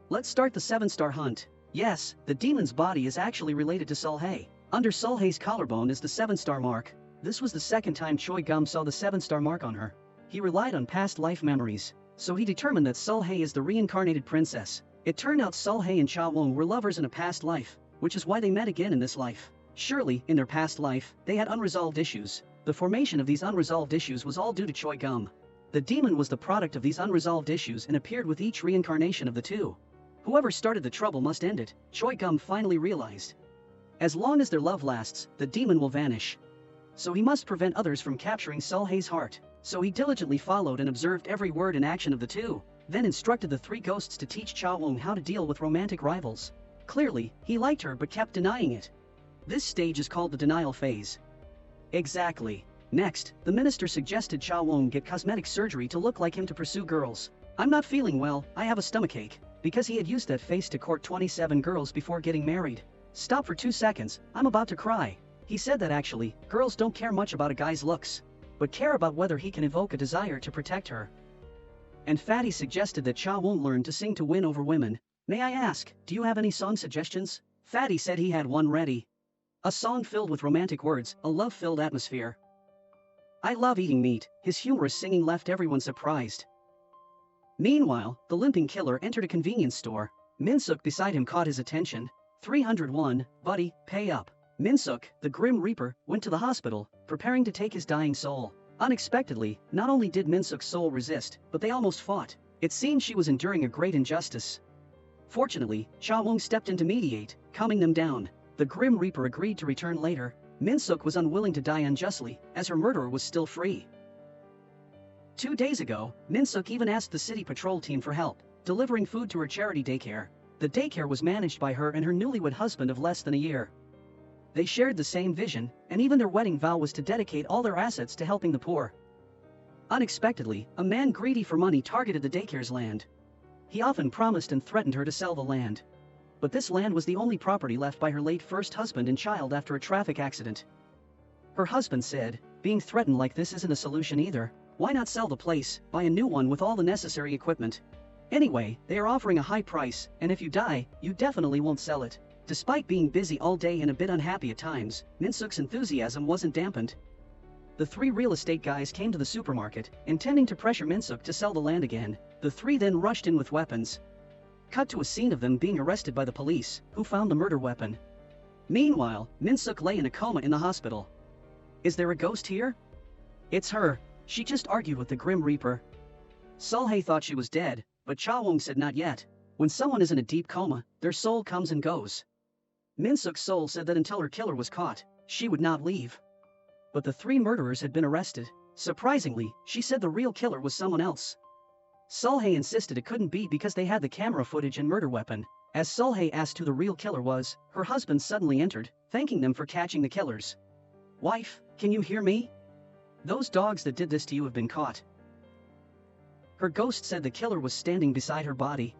Let's start the 7-star hunt. Yes, the demon's body is actually related to Sulhei. Under Sulhei's collarbone is the 7-star mark. This was the second time Choi Gum saw the 7-star mark on her. He relied on past life memories, so he determined that Sulhei is the reincarnated princess. It turned out Sulhei and Xiaowong were lovers in a past life, which is why they met again in this life. Surely, in their past life, they had unresolved issues. The formation of these unresolved issues was all due to Choi Gum. The demon was the product of these unresolved issues and appeared with each reincarnation of the two. Whoever started the trouble must end it, Choi Gum finally realized. As long as their love lasts, the demon will vanish. So he must prevent others from capturing Sulhei's heart. So he diligently followed and observed every word and action of the two, then instructed the three ghosts to teach Cha Wong how to deal with romantic rivals. Clearly, he liked her but kept denying it. This stage is called the denial phase. Exactly. Next, the minister suggested Cha Wong get cosmetic surgery to look like him to pursue girls. I'm not feeling well, I have a stomachache. Because he had used that face to court 27 girls before getting married. Stop for 2 seconds, I'm about to cry. He said that actually, girls don't care much about a guy's looks, but care about whether he can evoke a desire to protect her. And Fatty suggested that Cha Wong learn to sing to win over women. May I ask, do you have any song suggestions? Fatty said he had one ready. A song filled with romantic words, a love-filled atmosphere. I love eating meat, his humorous singing left everyone surprised. Meanwhile, the limping killer entered a convenience store. Minsuk beside him caught his attention. 301, buddy, pay up. Minsuk, the Grim Reaper, went to the hospital, preparing to take his dying soul. Unexpectedly, not only did Minsuk's soul resist, but they almost fought. It seemed she was enduring a great injustice. Fortunately, Cha Wong stepped in to mediate, calming them down. The Grim Reaper agreed to return later. Minsuk was unwilling to die unjustly, as her murderer was still free. 2 days ago, Minsuk even asked the city patrol team for help, delivering food to her charity daycare. The daycare was managed by her and her newlywed husband of less than a year. They shared the same vision, and even their wedding vow was to dedicate all their assets to helping the poor. Unexpectedly, a man greedy for money targeted the daycare's land. He often promised and threatened her to sell the land. But this land was the only property left by her late first husband and child after a traffic accident. Her husband said, being threatened like this isn't a solution either. Why not sell the place, buy a new one with all the necessary equipment? Anyway, they are offering a high price, and if you die, you definitely won't sell it. Despite being busy all day and a bit unhappy at times, Minsuk's enthusiasm wasn't dampened. The three real estate guys came to the supermarket, intending to pressure Minsuk to sell the land again. The three then rushed in with weapons. Cut to a scene of them being arrested by the police, who found the murder weapon. Meanwhile, Minsuk lay in a coma in the hospital. Is there a ghost here? It's her. She just argued with the Grim Reaper. Sulhei thought she was dead, but Cha Wong said not yet. When someone is in a deep coma, their soul comes and goes. Minsuk's soul said that until her killer was caught, she would not leave. But the three murderers had been arrested. Surprisingly, she said the real killer was someone else. Sulhei insisted it couldn't be because they had the camera footage and murder weapon. As Sulhei asked who the real killer was, her husband suddenly entered, thanking them for catching the killers. Wife, can you hear me? Those dogs that did this to you have been caught. Her ghost said the killer was standing beside her body.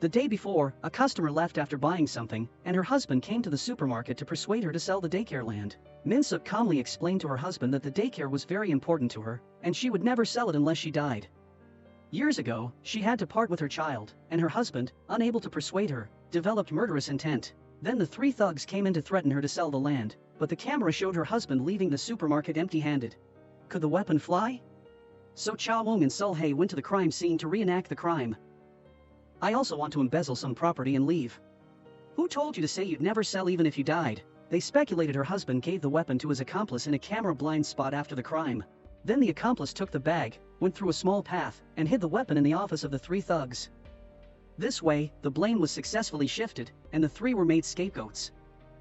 The day before, a customer left after buying something, and her husband came to the supermarket to persuade her to sell the daycare land. Minsuk calmly explained to her husband that the daycare was very important to her, and she would never sell it unless she died. Years ago, she had to part with her child, and her husband, unable to persuade her, developed murderous intent. Then the three thugs came in to threaten her to sell the land, but the camera showed her husband leaving the supermarket empty-handed. Could the weapon fly? So Cha Wong and Sulhei went to the crime scene to reenact the crime. I also want to embezzle some property and leave. Who told you to say you'd never sell even if you died? They speculated her husband gave the weapon to his accomplice in a camera blind spot after the crime. Then the accomplice took the bag, went through a small path, and hid the weapon in the office of the three thugs. This way, the blame was successfully shifted, and the three were made scapegoats.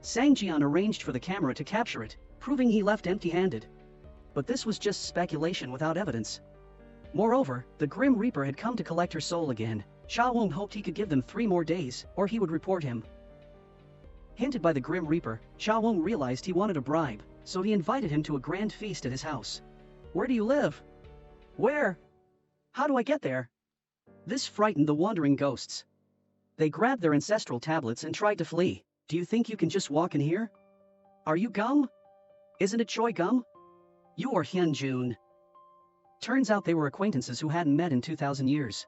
Sang Jian arranged for the camera to capture it, proving he left empty-handed. But this was just speculation without evidence. Moreover, the Grim Reaper had come to collect her soul again. Cha Wong hoped he could give them 3 more days, or he would report him. Hinted by the Grim Reaper, Cha Wong realized he wanted a bribe, so he invited him to a grand feast at his house. Where do you live? Where? How do I get there? This frightened the wandering ghosts. They grabbed their ancestral tablets and tried to flee. Do you think you can just walk in here? Are you Gum? Isn't it Choi Gum? You are Hyun-jun. Turns out they were acquaintances who hadn't met in 2,000 years.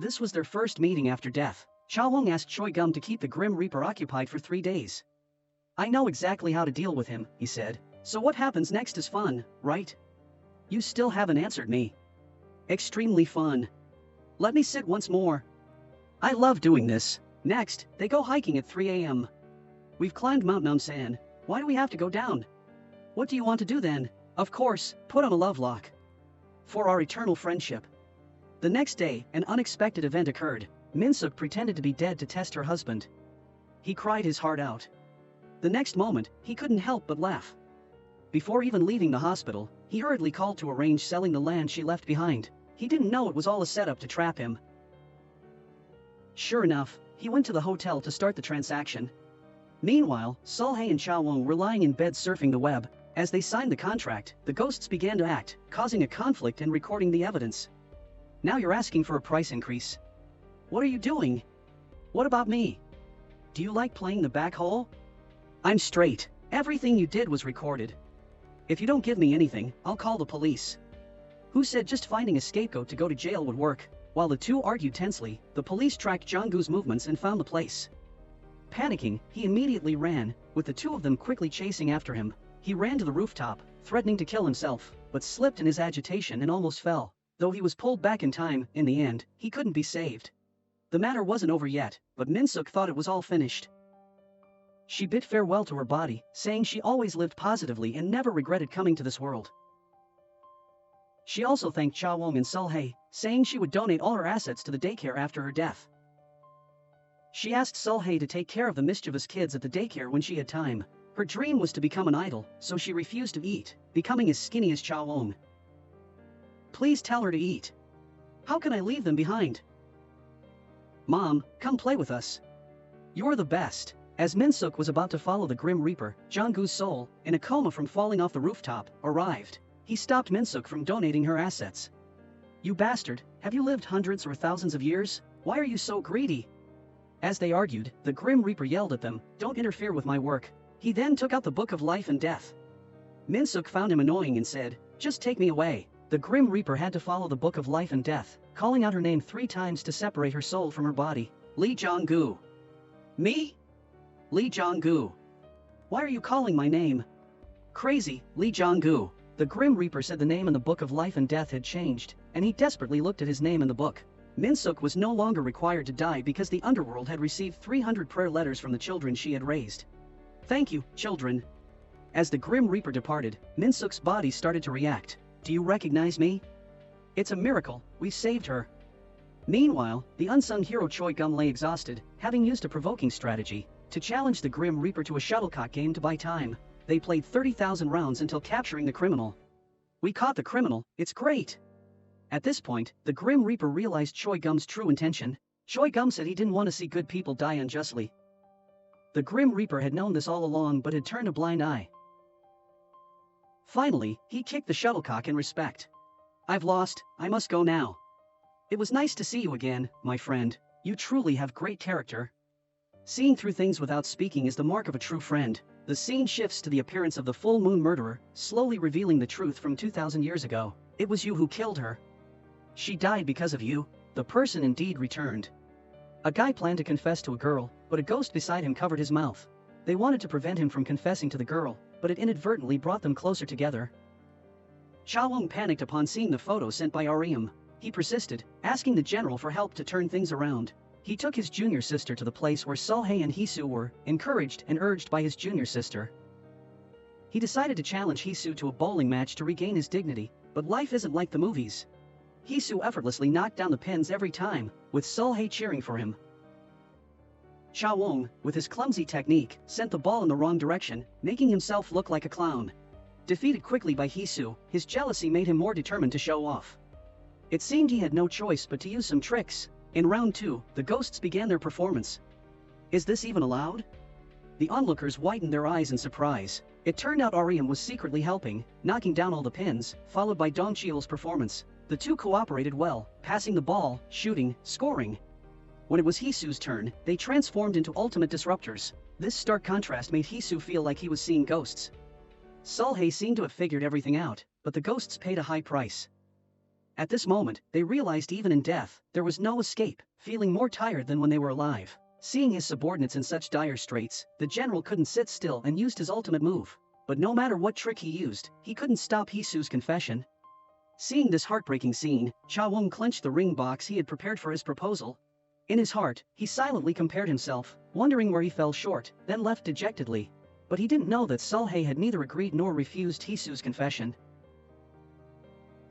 This was their first meeting after death. Cha Wong asked Choi Gum to keep the Grim Reaper occupied for 3 days. I know exactly how to deal with him, he said. So what happens next is fun, right? You still haven't answered me. Extremely fun. Let me sit once more. I love doing this. Next, they go hiking at 3 a.m. We've climbed Mount Namsan. Why do we have to go down? What do you want to do then? Of course, put on a love lock. For our eternal friendship. The next day, an unexpected event occurred. Min-suk pretended to be dead to test her husband. He cried his heart out. The next moment, he couldn't help but laugh. Before even leaving the hospital, he hurriedly called to arrange selling the land she left behind. He didn't know it was all a setup to trap him. Sure enough, he went to the hotel to start the transaction. Meanwhile, Sulhae and Cha-won were lying in bed surfing the web. As they signed the contract, the ghosts began to act, causing a conflict and recording the evidence. Now you're asking for a price increase. What are you doing? What about me? Do you like playing the back hole? I'm straight. Everything you did was recorded. If you don't give me anything, I'll call the police. Who said just finding a scapegoat to go to jail would work? While the two argued tensely, the police tracked Jong-goo's movements and found the place. Panicking, he immediately ran, with the two of them quickly chasing after him. He ran to the rooftop, threatening to kill himself, but slipped in his agitation and almost fell. Though he was pulled back in time, in the end, he couldn't be saved. The matter wasn't over yet, but Min-suk thought it was all finished. She bid farewell to her body, saying she always lived positively and never regretted coming to this world. She also thanked Cha-won and Sulhae, saying she would donate all her assets to the daycare after her death. She asked Sulhae to take care of the mischievous kids at the daycare when she had time. Her dream was to become an idol, so she refused to eat, becoming as skinny as Cha-won. Please tell her to eat. How can I leave them behind? Mom, come play with us. You're the best. As Min-suk was about to follow the Grim Reaper, Jong-goo's soul, in a coma from falling off the rooftop, arrived. He stopped Min-suk from donating her assets. You bastard, have you lived hundreds or thousands of years? Why are you so greedy? As they argued, the Grim Reaper yelled at them, don't interfere with my work. He then took out the Book of Life and Death. Min-suk found him annoying and said, just take me away. The Grim Reaper had to follow the Book of Life and Death, calling out her name 3 times to separate her soul from her body. Lee Jong-goo. Me? Lee Jong-goo. Why are you calling my name? Crazy, Lee Jong-goo. The Grim Reaper said the name in the Book of Life and Death had changed, and he desperately looked at his name in the book. Min-suk was no longer required to die because the underworld had received 300 prayer letters from the children she had raised. Thank you, children. As the Grim Reaper departed, Min-suk's body started to react. Do you recognize me? It's a miracle, we've saved her. Meanwhile, the unsung hero Choi Gum lay exhausted, having used a provoking strategy to challenge the Grim Reaper to a shuttlecock game to buy time. They played 30,000 rounds until capturing the criminal. We caught the criminal, it's great. At this point, the Grim Reaper realized Choi Gum's true intention. Choi Gum said he didn't want to see good people die unjustly. The Grim Reaper had known this all along but had turned a blind eye. Finally, he kicked the shuttlecock in respect. I've lost, I must go now. It was nice to see you again, my friend. You truly have great character. Seeing through things without speaking is the mark of a true friend. The scene shifts to the appearance of the full moon murderer, slowly revealing the truth from 2,000 years ago. It was you who killed her. She died because of you. The person indeed returned. A guy planned to confess to a girl, but a ghost beside him covered his mouth. They wanted to prevent him from confessing to the girl, but it inadvertently brought them closer together. Cha-won panicked upon seeing the photo sent by Ariam. He persisted, asking the general for help to turn things around. He took his junior sister to the place where Sulhae and Heesu were, encouraged and urged by his junior sister. He decided to challenge Heesu to a bowling match to regain his dignity, but life isn't like the movies. Heesu effortlessly knocked down the pins every time, with Sulhae cheering for him. Cha-won, with his clumsy technique, sent the ball in the wrong direction, making himself look like a clown. Defeated quickly by Heesu, his jealousy made him more determined to show off. It seemed he had no choice but to use some tricks. In round 2, the ghosts began their performance. Is this even allowed? The onlookers widened their eyes in surprise. It turned out Ariam was secretly helping, knocking down all the pins, followed by Dong Cheol's performance. The two cooperated well, passing the ball, shooting, scoring. When it was Heesu's turn, they transformed into ultimate disruptors. This stark contrast made Heesu feel like he was seeing ghosts. Sulhae seemed to have figured everything out, but the ghosts paid a high price. At this moment, they realized even in death, there was no escape, feeling more tired than when they were alive. Seeing his subordinates in such dire straits, the general couldn't sit still and used his ultimate move. But no matter what trick he used, he couldn't stop Heesu's confession. Seeing this heartbreaking scene, Cha-won clenched the ring box he had prepared for his proposal. In his heart, he silently compared himself, wondering where he fell short, then left dejectedly. But he didn't know that Sulhey had neither agreed nor refused Hisu's confession.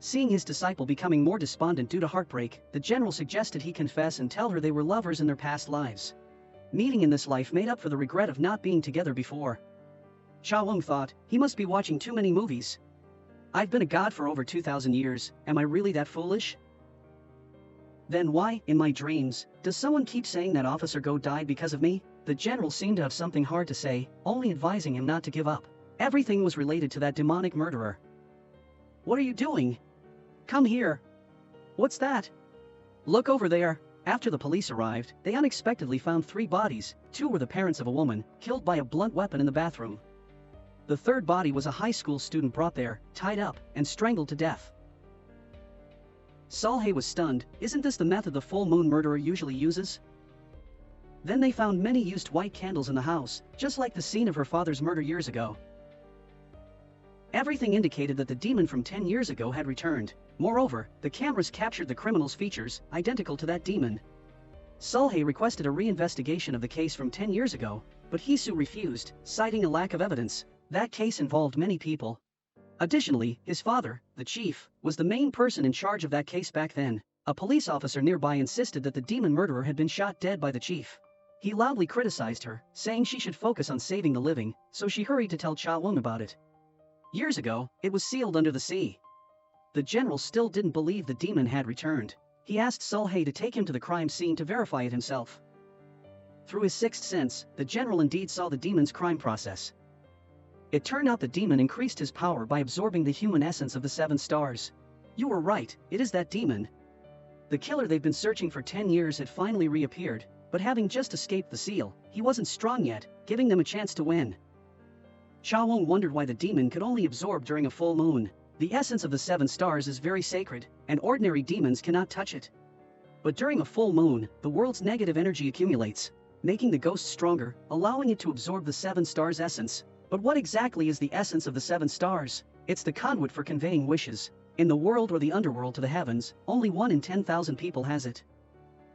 Seeing his disciple becoming more despondent due to heartbreak, the general suggested he confess and tell her they were lovers in their past lives. Meeting in this life made up for the regret of not being together before. Cha Wong thought, he must be watching too many movies. I've been a god for over 2,000 years, am I really that foolish? Then why, in my dreams, does someone keep saying that Officer Go died because of me? The general seemed to have something hard to say, only advising him not to give up. Everything was related to that demonic murderer. What are you doing? Come here. What's that? Look over there. After the police arrived, they unexpectedly found 3 bodies. 2 were the parents of a woman, killed by a blunt weapon in the bathroom. The 3rd body was a high school student brought there, tied up, and strangled to death. Sulhey was stunned. Isn't this the method the full moon murderer usually uses? Then they found many used white candles in the house, just like the scene of her father's murder years ago. Everything indicated that the demon from 10 years ago had returned. Moreover, the cameras captured the criminal's features, identical to that demon. Sulhey requested a reinvestigation of the case from 10 years ago, but Hisu refused, citing a lack of evidence. That case involved many people. Additionally, his father, the chief, was the main person in charge of that case back then. A police officer nearby insisted that the demon murderer had been shot dead by the chief. He loudly criticized her, saying she should focus on saving the living, so she hurried to tell Cha Wong about it. Years ago, it was sealed under the sea. The general still didn't believe the demon had returned. He asked Sulhey to take him to the crime scene to verify it himself. Through his 6th sense, the general indeed saw the demon's crime process. It turned out the demon increased his power by absorbing the human essence of the 7 stars. You were right, it is that demon. The killer they've been searching for 10 years had finally reappeared, but having just escaped the seal, he wasn't strong yet, giving them a chance to win. Cha Wong wondered why the demon could only absorb during a full moon. The essence of the 7 stars is very sacred, and ordinary demons cannot touch it. But during a full moon, the world's negative energy accumulates, making the ghost stronger, allowing it to absorb the 7 stars' essence. But what exactly is the essence of the 7 stars? It's the conduit for conveying wishes. In the world or the underworld to the heavens, only 1 in 10,000 people has it.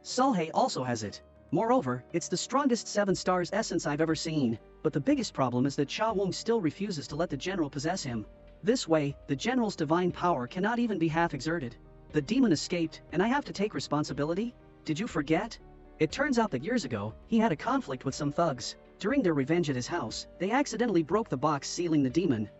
Sulhey also has it. Moreover, it's the strongest 7 stars essence I've ever seen. But the biggest problem is that Cha Wong still refuses to let the general possess him. This way, the general's divine power cannot even be half exerted. The demon escaped, and I have to take responsibility? Did you forget? It turns out that years ago, he had a conflict with some thugs. During their revenge at his house, they accidentally broke the box sealing the demon.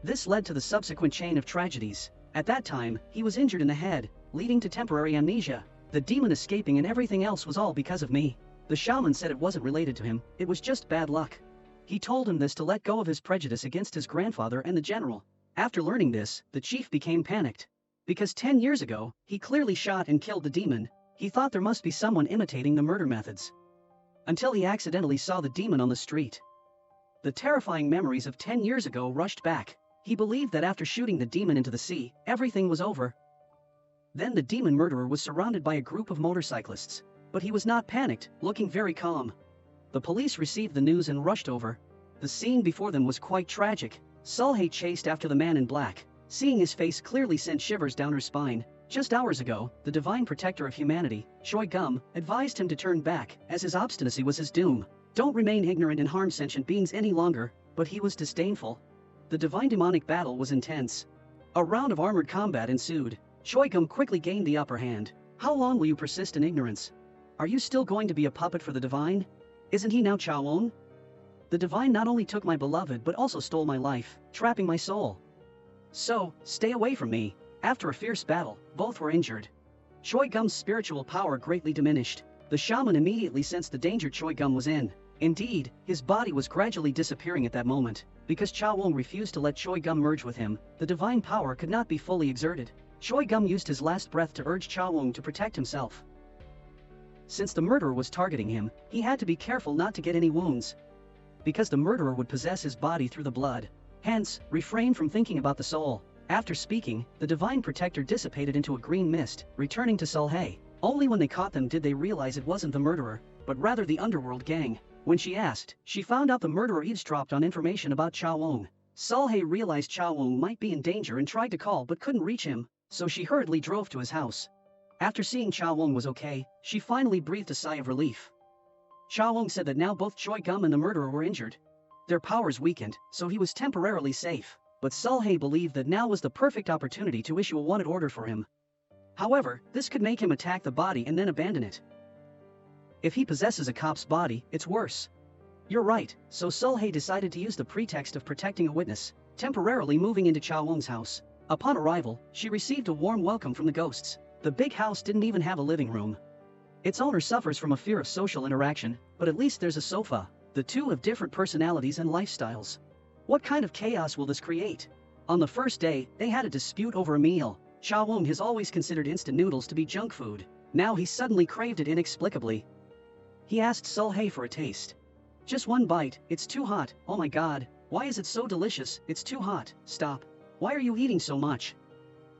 This led to the subsequent chain of tragedies. At that time, he was injured in the head, leading to temporary amnesia. The demon escaping and everything else was all because of me. The shaman said it wasn't related to him, it was just bad luck. He told him this to let go of his prejudice against his grandfather and the general. After learning this, the chief became panicked. Because 10 years ago, he clearly shot and killed the demon. He thought there must be someone imitating the murder methods. Until he accidentally saw the demon on the street. The terrifying memories of 10 years ago rushed back. He believed that after shooting the demon into the sea, everything was over. Then the demon murderer was surrounded by a group of motorcyclists. But he was not panicked, looking very calm. The police received the news and rushed over. The scene before them was quite tragic. Sulhey chased after the man in black. Seeing his face clearly sent shivers down her spine. Just hours ago, the divine protector of humanity, Choi Gum, advised him to turn back, as his obstinacy was his doom. Don't remain ignorant and harm sentient beings any longer, but he was disdainful. The divine demonic battle was intense. A round of armored combat ensued. Choi Gum quickly gained the upper hand. How long will you persist in ignorance? Are you still going to be a puppet for the divine? Isn't he now Cha Wong? The divine not only took my beloved but also stole my life, trapping my soul. So, stay away from me. After a fierce battle, both were injured. Choi Gum's spiritual power greatly diminished. The shaman immediately sensed the danger Choi Gum was in. Indeed, his body was gradually disappearing at that moment. Because Cha Wong refused to let Choi Gum merge with him, the divine power could not be fully exerted. Choi Gum used his last breath to urge Cha Wong to protect himself. Since the murderer was targeting him, he had to be careful not to get any wounds. Because the murderer would possess his body through the blood. Hence, refrain from thinking about the soul. After speaking, the divine protector dissipated into a green mist, returning to Sulhey. Only when they caught them did they realize it wasn't the murderer, but rather the underworld gang. When she asked, she found out the murderer eavesdropped on information about Cha Wong. Sulhey realized Cha Wong might be in danger and tried to call but couldn't reach him, so she hurriedly drove to his house. After seeing Cha Wong was okay, she finally breathed a sigh of relief. Cha Wong said that now both Choi Gum and the murderer were injured. Their powers weakened, so he was temporarily safe. But Sulhay believed that now was the perfect opportunity to issue a wanted order for him. However, this could make him attack the body and then abandon it. If he possesses a cop's body, it's worse. You're right, so Sulhay decided to use the pretext of protecting a witness, temporarily moving into Cha Wong's house. Upon arrival, she received a warm welcome from the ghosts. The big house didn't even have a living room. Its owner suffers from a fear of social interaction, but at least there's a sofa. The two have different personalities and lifestyles. What kind of chaos will this create? On the first day, they had a dispute over a meal. Cha Wong has always considered instant noodles to be junk food. Now he suddenly craved it inexplicably. He asked Sulhay for a taste. Just one bite, it's too hot, oh my god, why is it so delicious, it's too hot, stop. Why are you eating so much?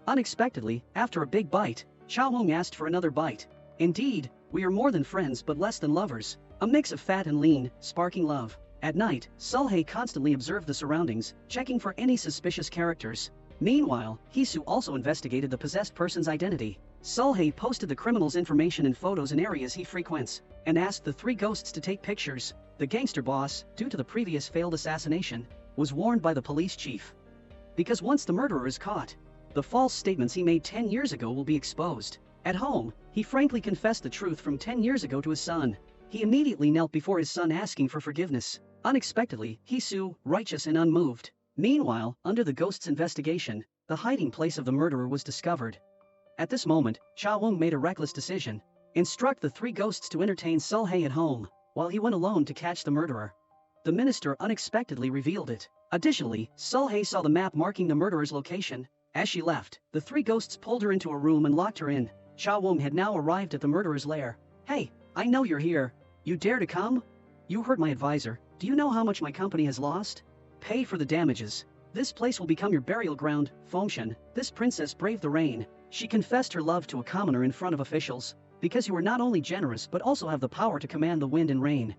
Unexpectedly, after a big bite, Cha Wong asked for another bite. Indeed, we are more than friends but less than lovers. A mix of fat and lean, sparking love. At night, Sulhay constantly observed the surroundings, checking for any suspicious characters. Meanwhile, Hisu also investigated the possessed person's identity. Sulhay posted the criminal's information and photos in areas he frequents, and asked the three ghosts to take pictures. The gangster boss, due to the previous failed assassination, was warned by the police chief. Because once the murderer is caught, the false statements he made 10 years ago will be exposed. At home, he frankly confessed the truth from 10 years ago to his son. He immediately knelt before his son asking for forgiveness. Unexpectedly, Hisu, righteous and unmoved. Meanwhile, under the ghost's investigation, the hiding place of the murderer was discovered. At this moment, Cha Wong made a reckless decision. Instruct the three ghosts to entertain Sulhay at home, while he went alone to catch the murderer. The minister unexpectedly revealed it. Additionally, Sulhay saw the map marking the murderer's location. As she left, the three ghosts pulled her into a room and locked her in. Cha Wong had now arrived at the murderer's lair. Hey, I know you're here. You dare to come? You hurt my advisor. Do you know how much my company has lost? Pay for the damages. This place will become your burial ground, Fengshen. This princess braved the rain. She confessed her love to a commoner in front of officials. Because you are not only generous but also have the power to command the wind and rain.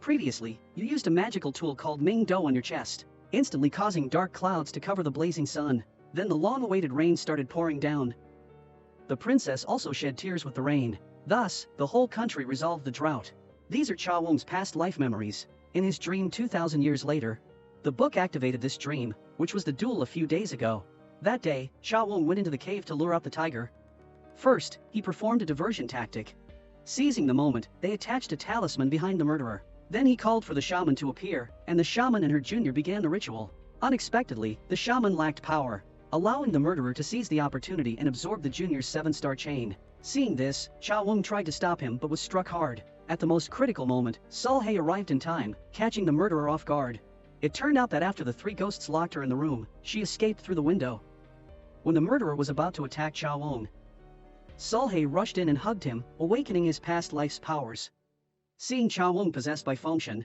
Previously, you used a magical tool called Ming Do on your chest, instantly causing dark clouds to cover the blazing sun. Then the long-awaited rain started pouring down. The princess also shed tears with the rain. Thus, the whole country resolved the drought. These are Cha Wong's past life memories. In his dream 2,000 years later, the book activated this dream, which was the duel a few days ago. That day, Cha Wong went into the cave to lure out the tiger. First, he performed a diversion tactic. Seizing the moment, they attached a talisman behind the murderer. Then he called for the shaman to appear, and the shaman and her junior began the ritual. Unexpectedly, the shaman lacked power, allowing the murderer to seize the opportunity and absorb the junior's 7-star chain. Seeing this, Cha Wong tried to stop him but was struck hard. At the most critical moment, Sulhay arrived in time, catching the murderer off guard. It turned out that after the three ghosts locked her in the room, she escaped through the window. When the murderer was about to attack Cha Wong, Sulhay rushed in and hugged him, awakening his past life's powers. Seeing Cha Wong possessed by Fengshen,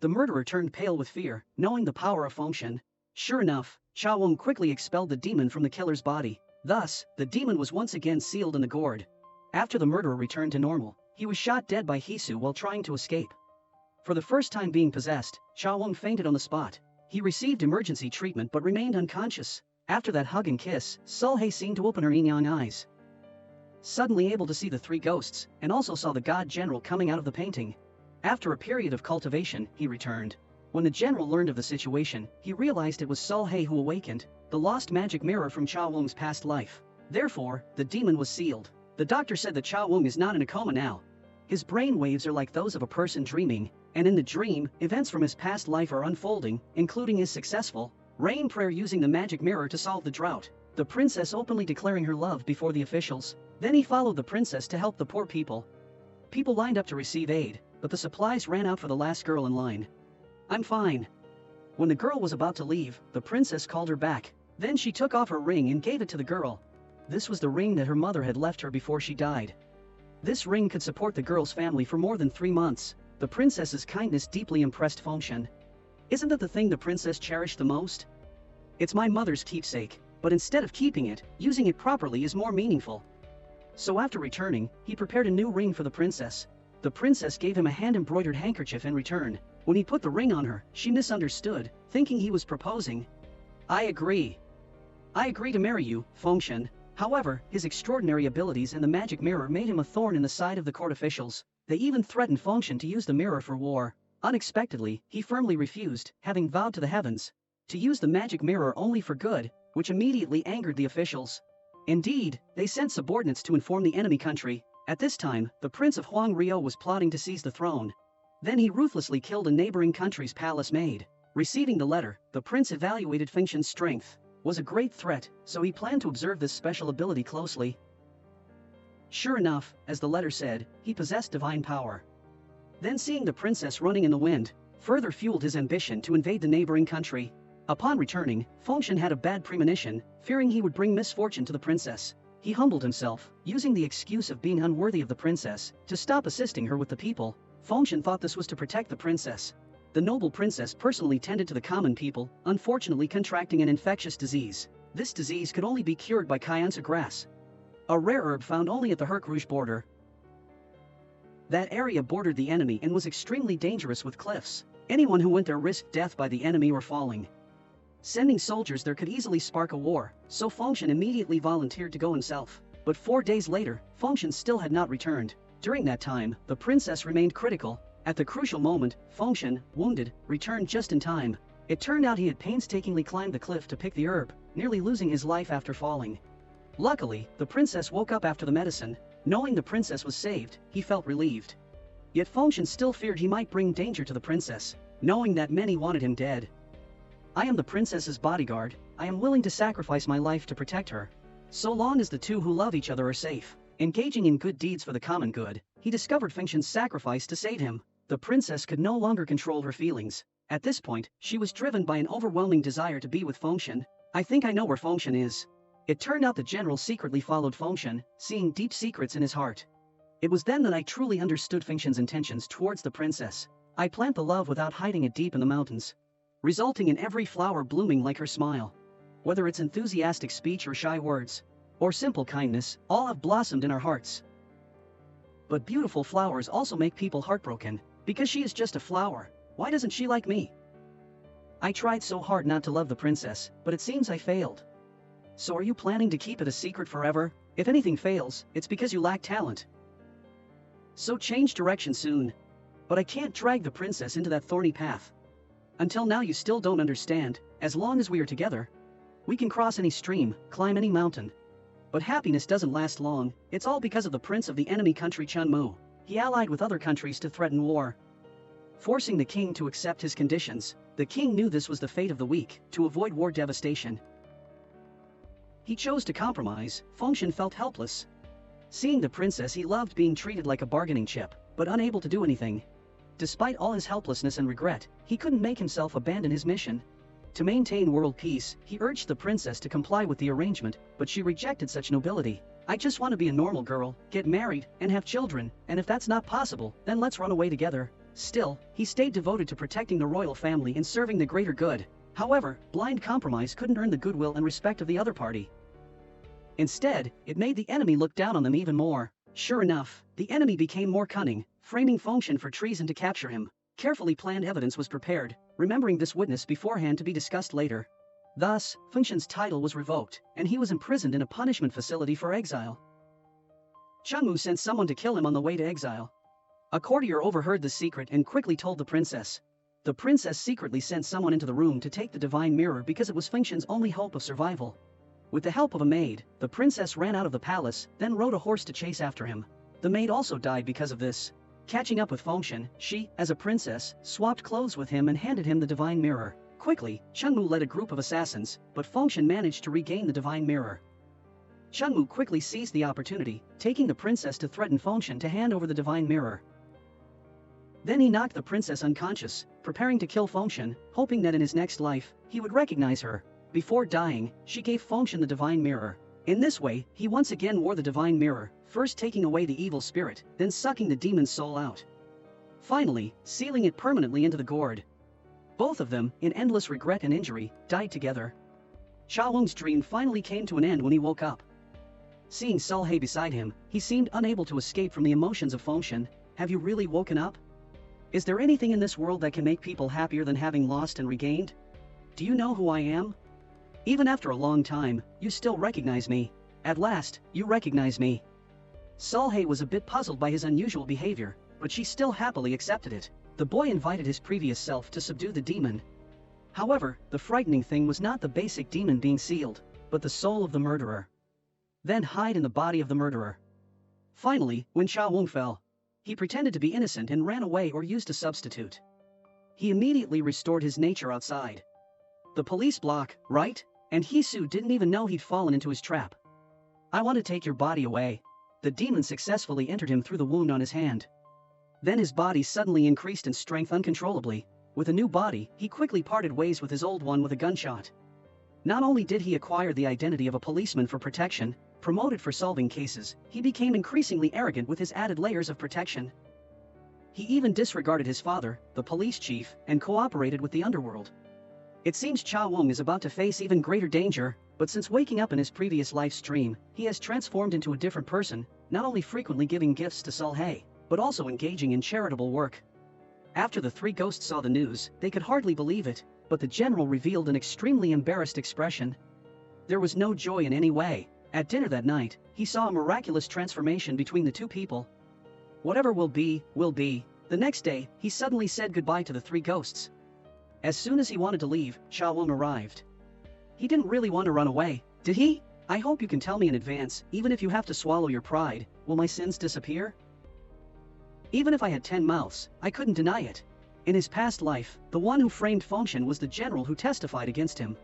the murderer turned pale with fear, knowing the power of Fengshen. Sure enough, Cha Wong quickly expelled the demon from the killer's body. Thus, the demon was once again sealed in the gourd. After the murderer returned to normal, he was shot dead by Hisu while trying to escape. For the first time being possessed, Cha Wong fainted on the spot. He received emergency treatment but remained unconscious. After that hug and kiss, Sulhay seemed to open her yin-yang eyes, suddenly able to see the three ghosts, and also saw the god general coming out of the painting. After a period of cultivation, he returned. When the general learned of the situation, he realized it was Sulhay who awakened, the lost magic mirror from Cha Wong's past life. Therefore, the demon was sealed. The doctor said that Cha Wong is not in a coma now. His brain waves are like those of a person dreaming, and in the dream, events from his past life are unfolding, including his successful rain prayer using the magic mirror to solve the drought, the princess openly declaring her love before the officials. Then he followed the princess to help the poor people. People lined up to receive aid, but the supplies ran out for the last girl in line. I'm fine. When the girl was about to leave, the princess called her back. Then she took off her ring and gave it to the girl. This was the ring that her mother had left her before she died. This ring could support the girl's family for more than 3 months. The princess's kindness deeply impressed Fengshen. Isn't that the thing the princess cherished the most? It's my mother's keepsake, but instead of keeping it, using it properly is more meaningful. So after returning, he prepared a new ring for the princess. The princess gave him a hand-embroidered handkerchief in return. When he put the ring on her, she misunderstood, thinking he was proposing. I agree. I agree to marry you, Fengshen. However, his extraordinary abilities and the magic mirror made him a thorn in the side of the court officials. They even threatened Fengshen to use the mirror for war. Unexpectedly, he firmly refused, having vowed to the heavens to use the magic mirror only for good, which immediately angered the officials. Indeed, they sent subordinates to inform the enemy country. At this time, the Prince of Huang Rio was plotting to seize the throne. Then he ruthlessly killed a neighboring country's palace maid. Receiving the letter, the prince evaluated Feng Shan's strength was a great threat, so he planned to observe this special ability closely. Sure enough, as the letter said, he possessed divine power. Then seeing the princess running in the wind, further fueled his ambition to invade the neighboring country. Upon returning, Feng Shan had a bad premonition, fearing he would bring misfortune to the princess. He humbled himself, using the excuse of being unworthy of the princess, to stop assisting her with the people. Feng Shan thought this was to protect the princess. The noble princess personally tended to the common people, unfortunately contracting an infectious disease. This disease could only be cured by cayenne grass, a rare herb found only at the Herc Rouge border. That area bordered the enemy and was extremely dangerous with cliffs. Anyone who went there risked death by the enemy or falling. Sending soldiers there could easily spark a war, so Feng Shan immediately volunteered to go himself. But 4 days later, Feng Shan still had not returned. During that time, the princess remained critical. At the crucial moment, Feng Shan, wounded, returned just in time. It turned out he had painstakingly climbed the cliff to pick the herb, nearly losing his life after falling. Luckily, the princess woke up after the medicine. Knowing the princess was saved, he felt relieved. Yet Feng Shan still feared he might bring danger to the princess, knowing that many wanted him dead. I am the princess's bodyguard. I am willing to sacrifice my life to protect her. So long as the two who love each other are safe, engaging in good deeds for the common good, he discovered Feng Shan's sacrifice to save him. The princess could no longer control her feelings. At this point, she was driven by an overwhelming desire to be with Feng Shan. I think I know where Feng Shan is. It turned out the general secretly followed Feng Shan, seeing deep secrets in his heart. It was then that I truly understood Feng Shan's intentions towards the princess. I plant the love without hiding it deep in the mountains, resulting in every flower blooming like her smile. Whether it's enthusiastic speech or shy words, or simple kindness, all have blossomed in our hearts. But beautiful flowers also make people heartbroken. Because she is just a flower, why doesn't she like me? I tried so hard not to love the princess, but it seems I failed. So are you planning to keep it a secret forever? If anything fails, it's because you lack talent. So change direction soon. But I can't drag the princess into that thorny path. Until now you still don't understand. As long as we are together, we can cross any stream, climb any mountain. But happiness doesn't last long. It's all because of the prince of the enemy country Chun Mu. He allied with other countries to threaten war, forcing the king to accept his conditions. The king knew this was the fate of the weak. To avoid war devastation, he chose to compromise. Feng Shan felt helpless. Seeing the princess he loved being treated like a bargaining chip, but unable to do anything. Despite all his helplessness and regret, he couldn't make himself abandon his mission. To maintain world peace, he urged the princess to comply with the arrangement, but she rejected such nobility. I just want to be a normal girl, get married, and have children, and if that's not possible, then let's run away together. Still, he stayed devoted to protecting the royal family and serving the greater good. However, blind compromise couldn't earn the goodwill and respect of the other party. Instead, it made the enemy look down on them even more. Sure enough, the enemy became more cunning, framing Feng Shan for treason to capture him. Carefully planned evidence was prepared, remembering this witness beforehand to be discussed later. Thus, Feng Shan's title was revoked, and he was imprisoned in a punishment facility for exile. Chun Mu sent someone to kill him on the way to exile. A courtier overheard the secret and quickly told the princess. The princess secretly sent someone into the room to take the divine mirror because it was Feng Shan's only hope of survival. With the help of a maid, the princess ran out of the palace, then rode a horse to chase after him. The maid also died because of this. Catching up with Feng Shan, she, as a princess, swapped clothes with him and handed him the divine mirror. Quickly, Chun Mu led a group of assassins, but Feng Shan managed to regain the divine mirror. Chun Mu quickly seized the opportunity, taking the princess to threaten Feng Shan to hand over the divine mirror. Then he knocked the princess unconscious, preparing to kill Feng Shan, hoping that in his next life, he would recognize her. Before dying, she gave Feng Shan the divine mirror. In this way, he once again wore the divine mirror, first taking away the evil spirit, then sucking the demon's soul out, finally, sealing it permanently into the gourd. Both of them, in endless regret and injury, died together. Cha Weng's dream finally came to an end when he woke up. Seeing Sulhei beside him, he seemed unable to escape from the emotions of Feng Shan. Have you really woken up? Is there anything in this world that can make people happier than having lost and regained? Do you know who I am? Even after a long time, you still recognize me. At last, you recognize me. Sulhei was a bit puzzled by his unusual behavior, but she still happily accepted it. The boy invited his previous self to subdue the demon. However, the frightening thing was not the basic demon being sealed, but the soul of the murderer. Then hide in the body of the murderer. Finally, when Cha Wong fell, he pretended to be innocent and ran away or used a substitute. He immediately restored his nature outside. The police block, right? And Hisu didn't even know he'd fallen into his trap. I want to take your body away. The demon successfully entered him through the wound on his hand. Then his body suddenly increased in strength uncontrollably. With a new body, he quickly parted ways with his old one with a gunshot. Not only did he acquire the identity of a policeman for protection, promoted for solving cases, he became increasingly arrogant with his added layers of protection. He even disregarded his father, the police chief, and cooperated with the underworld. It seems Cha Wong is about to face even greater danger, but since waking up in his previous live stream, he has transformed into a different person, not only frequently giving gifts to Sulhei, but also engaging in charitable work. After the three ghosts saw the news, they could hardly believe it, but the general revealed an extremely embarrassed expression. There was no joy in any way. At dinner that night, he saw a miraculous transformation between the two people. Whatever will be, will be. The next day, he suddenly said goodbye to the three ghosts. As soon as he wanted to leave, Cha Wong arrived. He didn't really want to run away, did he? I hope you can tell me in advance, even if you have to swallow your pride, will my sins disappear? Even if I had 10 mouths, I couldn't deny it. In his past life, the one who framed Fengshen was the general who testified against him.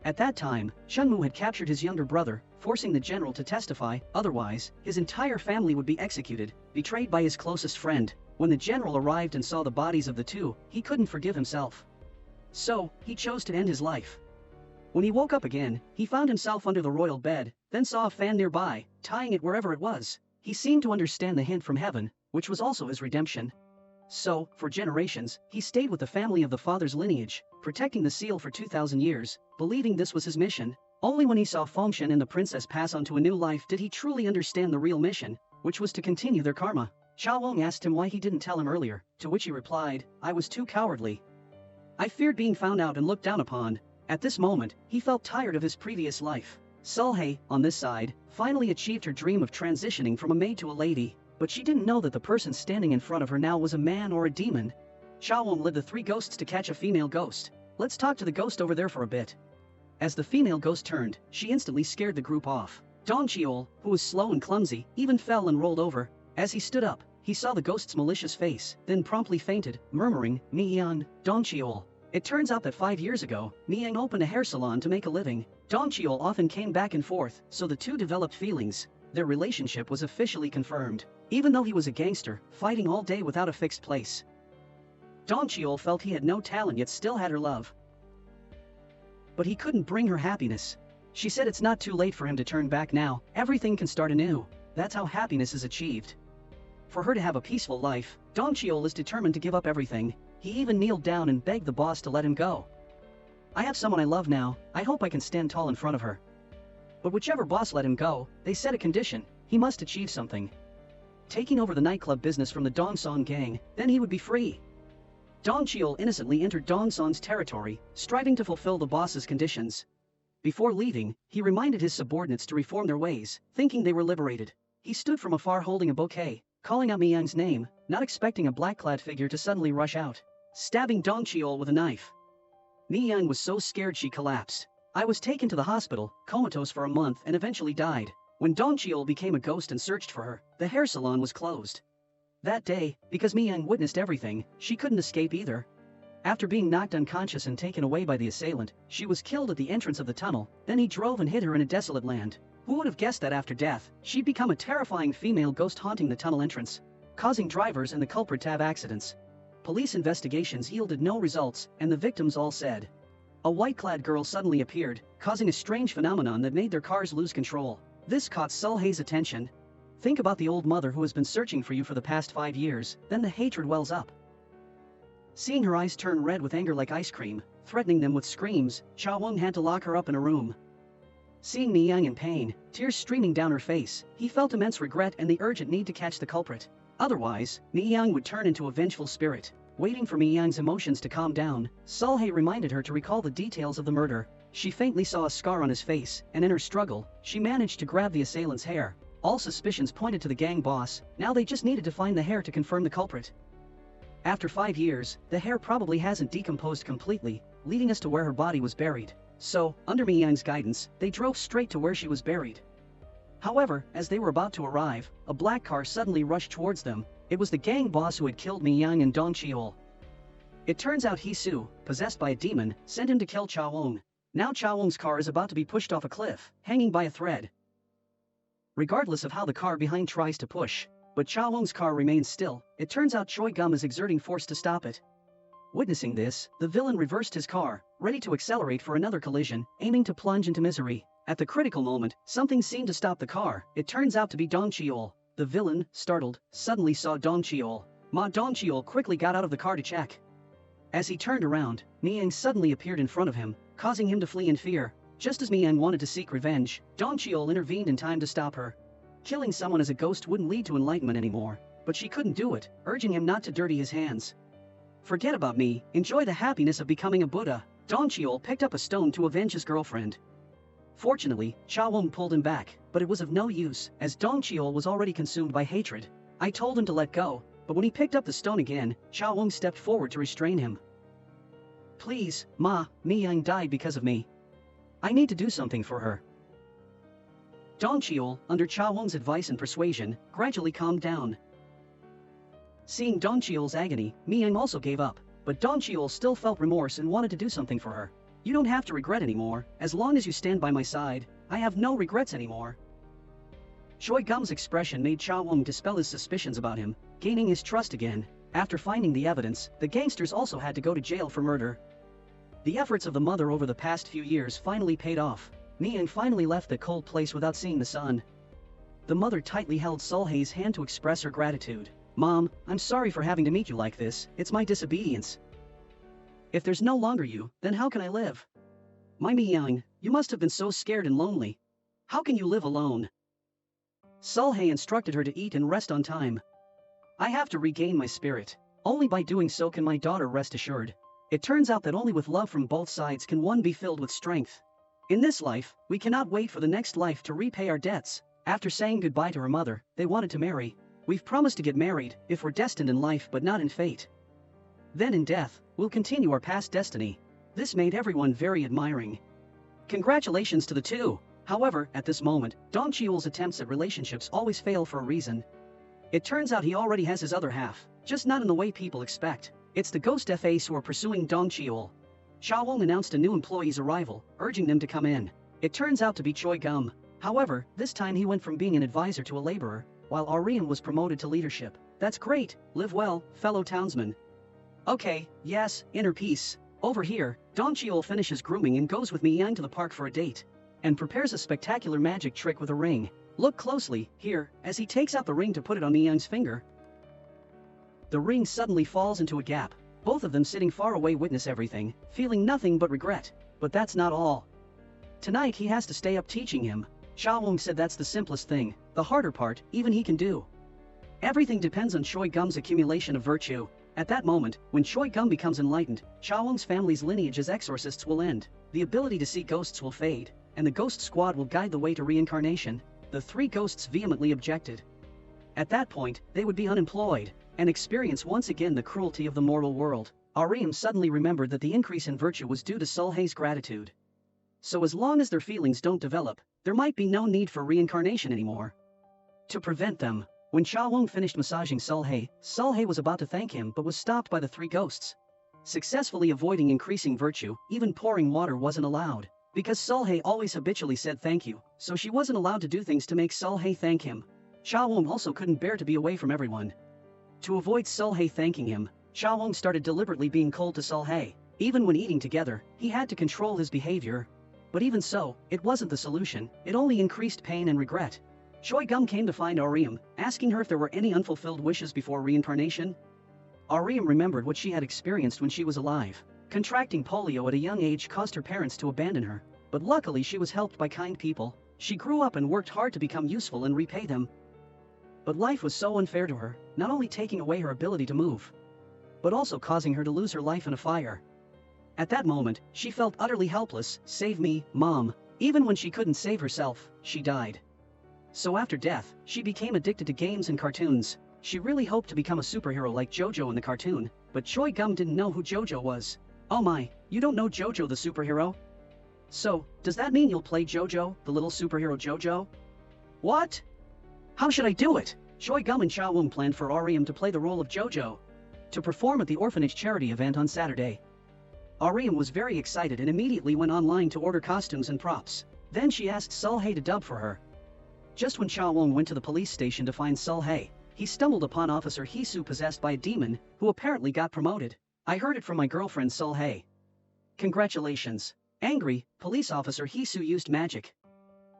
At that time, Shunmu had captured his younger brother, forcing the general to testify, otherwise, his entire family would be executed, betrayed by his closest friend. When the general arrived and saw the bodies of the two, he couldn't forgive himself. So, he chose to end his life. When he woke up again, he found himself under the royal bed, then saw a fan nearby, tying it wherever it was. He seemed to understand the hint from heaven, which was also his redemption. So, for generations, he stayed with the family of the father's lineage, protecting the seal for 2,000 years, believing this was his mission. Only when he saw Fengshen and the princess pass on to a new life did he truly understand the real mission, which was to continue their karma. Cha Wong asked him why he didn't tell him earlier, to which he replied, "I was too cowardly. I feared being found out and looked down upon." At this moment, he felt tired of his previous life. Sulhei, on this side, finally achieved her dream of transitioning from a maid to a lady, but she didn't know that the person standing in front of her now was a man or a demon. Cha Wong led the three ghosts to catch a female ghost. Let's talk to the ghost over there for a bit. As the female ghost turned, she instantly scared the group off. Dong Cheol, who was slow and clumsy, even fell and rolled over. As he stood up, he saw the ghost's malicious face, then promptly fainted, murmuring, "Mian, Dong Cheol." It turns out that 5 years ago, Mian opened a hair salon to make a living. Dong Cheol often came back and forth, so the two developed feelings. Their relationship was officially confirmed, even though he was a gangster, fighting all day without a fixed place. Dong Cheol felt he had no talent yet still had her love. But he couldn't bring her happiness. She said it's not too late for him to turn back now, everything can start anew. That's how happiness is achieved. For her to have a peaceful life, Dong Cheol is determined to give up everything. He even kneeled down and begged the boss to let him go. "I have someone I love now, I hope I can stand tall in front of her." But whichever boss let him go, they set a condition: he must achieve something. Taking over the nightclub business from the Dong Song gang, then he would be free. Dong Cheol innocently entered Dong Song's territory, striving to fulfill the boss's conditions. Before leaving, he reminded his subordinates to reform their ways, thinking they were liberated. He stood from afar holding a bouquet, calling out Miang's name, not expecting a black-clad figure to suddenly rush out, stabbing Dong Cheol with a knife. Miang was so scared she collapsed. "I was taken to the hospital, comatose for a month and eventually died." When Dong Cheol became a ghost and searched for her, the hair salon was closed. That day, because Miang witnessed everything, she couldn't escape either. After being knocked unconscious and taken away by the assailant, she was killed at the entrance of the tunnel, then he drove and hid her in a desolate land. Who would have guessed that after death, she'd become a terrifying female ghost haunting the tunnel entrance, causing drivers and the culprit to have accidents. Police investigations yielded no results, and the victims all said. A white-clad girl suddenly appeared, causing a strange phenomenon that made their cars lose control. This caught Sulhei's attention. Think about the old mother who has been searching for you for the past 5 years, then the hatred wells up. Seeing her eyes turn red with anger like ice cream, threatening them with screams, Cha Wong had to lock her up in a room. Seeing Miang in pain, tears streaming down her face, he felt immense regret and the urgent need to catch the culprit. Otherwise, Miang would turn into a vengeful spirit. Waiting for Miang's emotions to calm down, Sulhei reminded her to recall the details of the murder. She faintly saw a scar on his face, and in her struggle, she managed to grab the assailant's hair. All suspicions pointed to the gang boss, now they just needed to find the hair to confirm the culprit. After 5 years, the hair probably hasn't decomposed completely, leading us to where her body was buried. So, under Mi Yang's guidance, they drove straight to where she was buried. However, as they were about to arrive, a black car suddenly rushed towards them. It was the gang boss who had killed Mi Yang and Dong Cheol. It turns out He Su, possessed by a demon, sent him to kill Chao Wong. Now Chao Wong's car is about to be pushed off a cliff, hanging by a thread. Regardless of how the car behind tries to push, but Chao Wong's car remains still, it turns out Choi Gum is exerting force to stop it. Witnessing this, the villain reversed his car, ready to accelerate for another collision, aiming to plunge into misery. At the critical moment, something seemed to stop the car. It turns out to be Dong Cheol. The villain, startled, suddenly saw Dong Cheol. Dong Cheol quickly got out of the car to check. As he turned around, Mi Yang suddenly appeared in front of him, causing him to flee in fear. Just as Mi Yang wanted to seek revenge, Dong Cheol intervened in time to stop her. Killing someone as a ghost wouldn't lead to enlightenment anymore, but she couldn't do it, urging him not to dirty his hands. Forget about me, enjoy the happiness of becoming a Buddha. Dong Cheol picked up a stone to avenge his girlfriend. Fortunately, Chao Wong pulled him back, but it was of no use, as Dong Cheol was already consumed by hatred. I told him to let go, but when he picked up the stone again, Chao Wong stepped forward to restrain him. Please, Ma, Mi Yang died because of me. I need to do something for her. Dong Cheol, under Chao Wong's advice and persuasion, gradually calmed down. Seeing Dong Cheol's agony, Mi Yang also gave up, but Dong Cheol still felt remorse and wanted to do something for her. You don't have to regret anymore, as long as you stand by my side. I have no regrets anymore. Choi Gum's expression made Chao Wong dispel his suspicions about him, gaining his trust again. After finding the evidence, the gangsters also had to go to jail for murder. The efforts of the mother over the past few years finally paid off. Mi Yang finally left the cold place without seeing the sun. The mother tightly held Sulhei's hand to express her gratitude. Mom, I'm sorry for having to meet you like this, it's my disobedience. If there's no longer you, then how can I live? My Mi Yang, you must have been so scared and lonely. How can you live alone? Sulhei instructed her to eat and rest on time. I have to regain my spirit. Only by doing so can my daughter rest assured. It turns out that only with love from both sides can one be filled with strength. In this life, we cannot wait for the next life to repay our debts. After saying goodbye to her mother, they wanted to marry. We've promised to get married, if we're destined in life but not in fate. Then in death, we'll continue our past destiny. This made everyone very admiring. Congratulations to the two. However, at this moment, Dong Cheol's attempts at relationships always fail for a reason. It turns out he already has his other half, just not in the way people expect. It's the ghost FAs who are pursuing Dong Cheol. Chao Wong announced a new employee's arrival, urging them to come in. It turns out to be Choi Gum. However, this time he went from being an advisor to a laborer, while Ariam was promoted to leadership. That's great, live well, fellow townsmen. Okay, yes, inner peace. Over here, Dong Cheol finishes grooming and goes with Mi Yang to the park for a date. And prepares a spectacular magic trick with a ring. Look closely, here, as he takes out the ring to put it on Mi Yang's finger. The ring suddenly falls into a gap. Both of them sitting far away witness everything, feeling nothing but regret. But that's not all. Tonight he has to stay up teaching him. Chao Wong said that's the simplest thing, the harder part, even he can do. Everything depends on Choi Gum's accumulation of virtue. At that moment, when Choi Gum becomes enlightened, Chao Wong's family's lineage as exorcists will end. The ability to see ghosts will fade, and the ghost squad will guide the way to reincarnation. The three ghosts vehemently objected. At that point, they would be unemployed, and experience once again the cruelty of the mortal world. Ariam suddenly remembered that the increase in virtue was due to Sulhei's gratitude. So as long as their feelings don't develop, there might be no need for reincarnation anymore. To prevent them, when Chao Wong finished massaging Sulhei, Sulhei was about to thank him but was stopped by the three ghosts. Successfully avoiding increasing virtue, even pouring water wasn't allowed. Because Sulhei always habitually said thank you, so she wasn't allowed to do things to make Sulhei thank him. Chao Wong also couldn't bear to be away from everyone. To avoid Sulhei thanking him, Chao Wong started deliberately being cold to Sulhei. Even when eating together, he had to control his behavior. But even so, it wasn't the solution, it only increased pain and regret. Choi Gum came to find Ariam, asking her if there were any unfulfilled wishes before reincarnation. Ariam remembered what she had experienced when she was alive. Contracting polio at a young age caused her parents to abandon her. But luckily she was helped by kind people. She grew up and worked hard to become useful and repay them. But life was so unfair to her, not only taking away her ability to move, but also causing her to lose her life in a fire. At that moment, she felt utterly helpless. Save me, Mom. Even when she couldn't save herself, she died. So after death, she became addicted to games and cartoons. She really hoped to become a superhero like JoJo in the cartoon, but Choi Gum didn't know who JoJo was. Oh my, you don't know JoJo the superhero? So, does that mean you'll play JoJo, the little superhero JoJo? What? How should I do it? Choi Gum and Cha Woong planned for RM to play the role of JoJo to perform at the orphanage charity event on Saturday. RM was very excited and immediately went online to order costumes and props. Then she asked Sul-hae to dub for her. Just when Cha Woong went to the police station to find Sul-hae, he stumbled upon Officer Hee-soo possessed by a demon, who apparently got promoted. I heard it from my girlfriend Sul-hae. Congratulations. Angry, police officer Hee-soo used magic.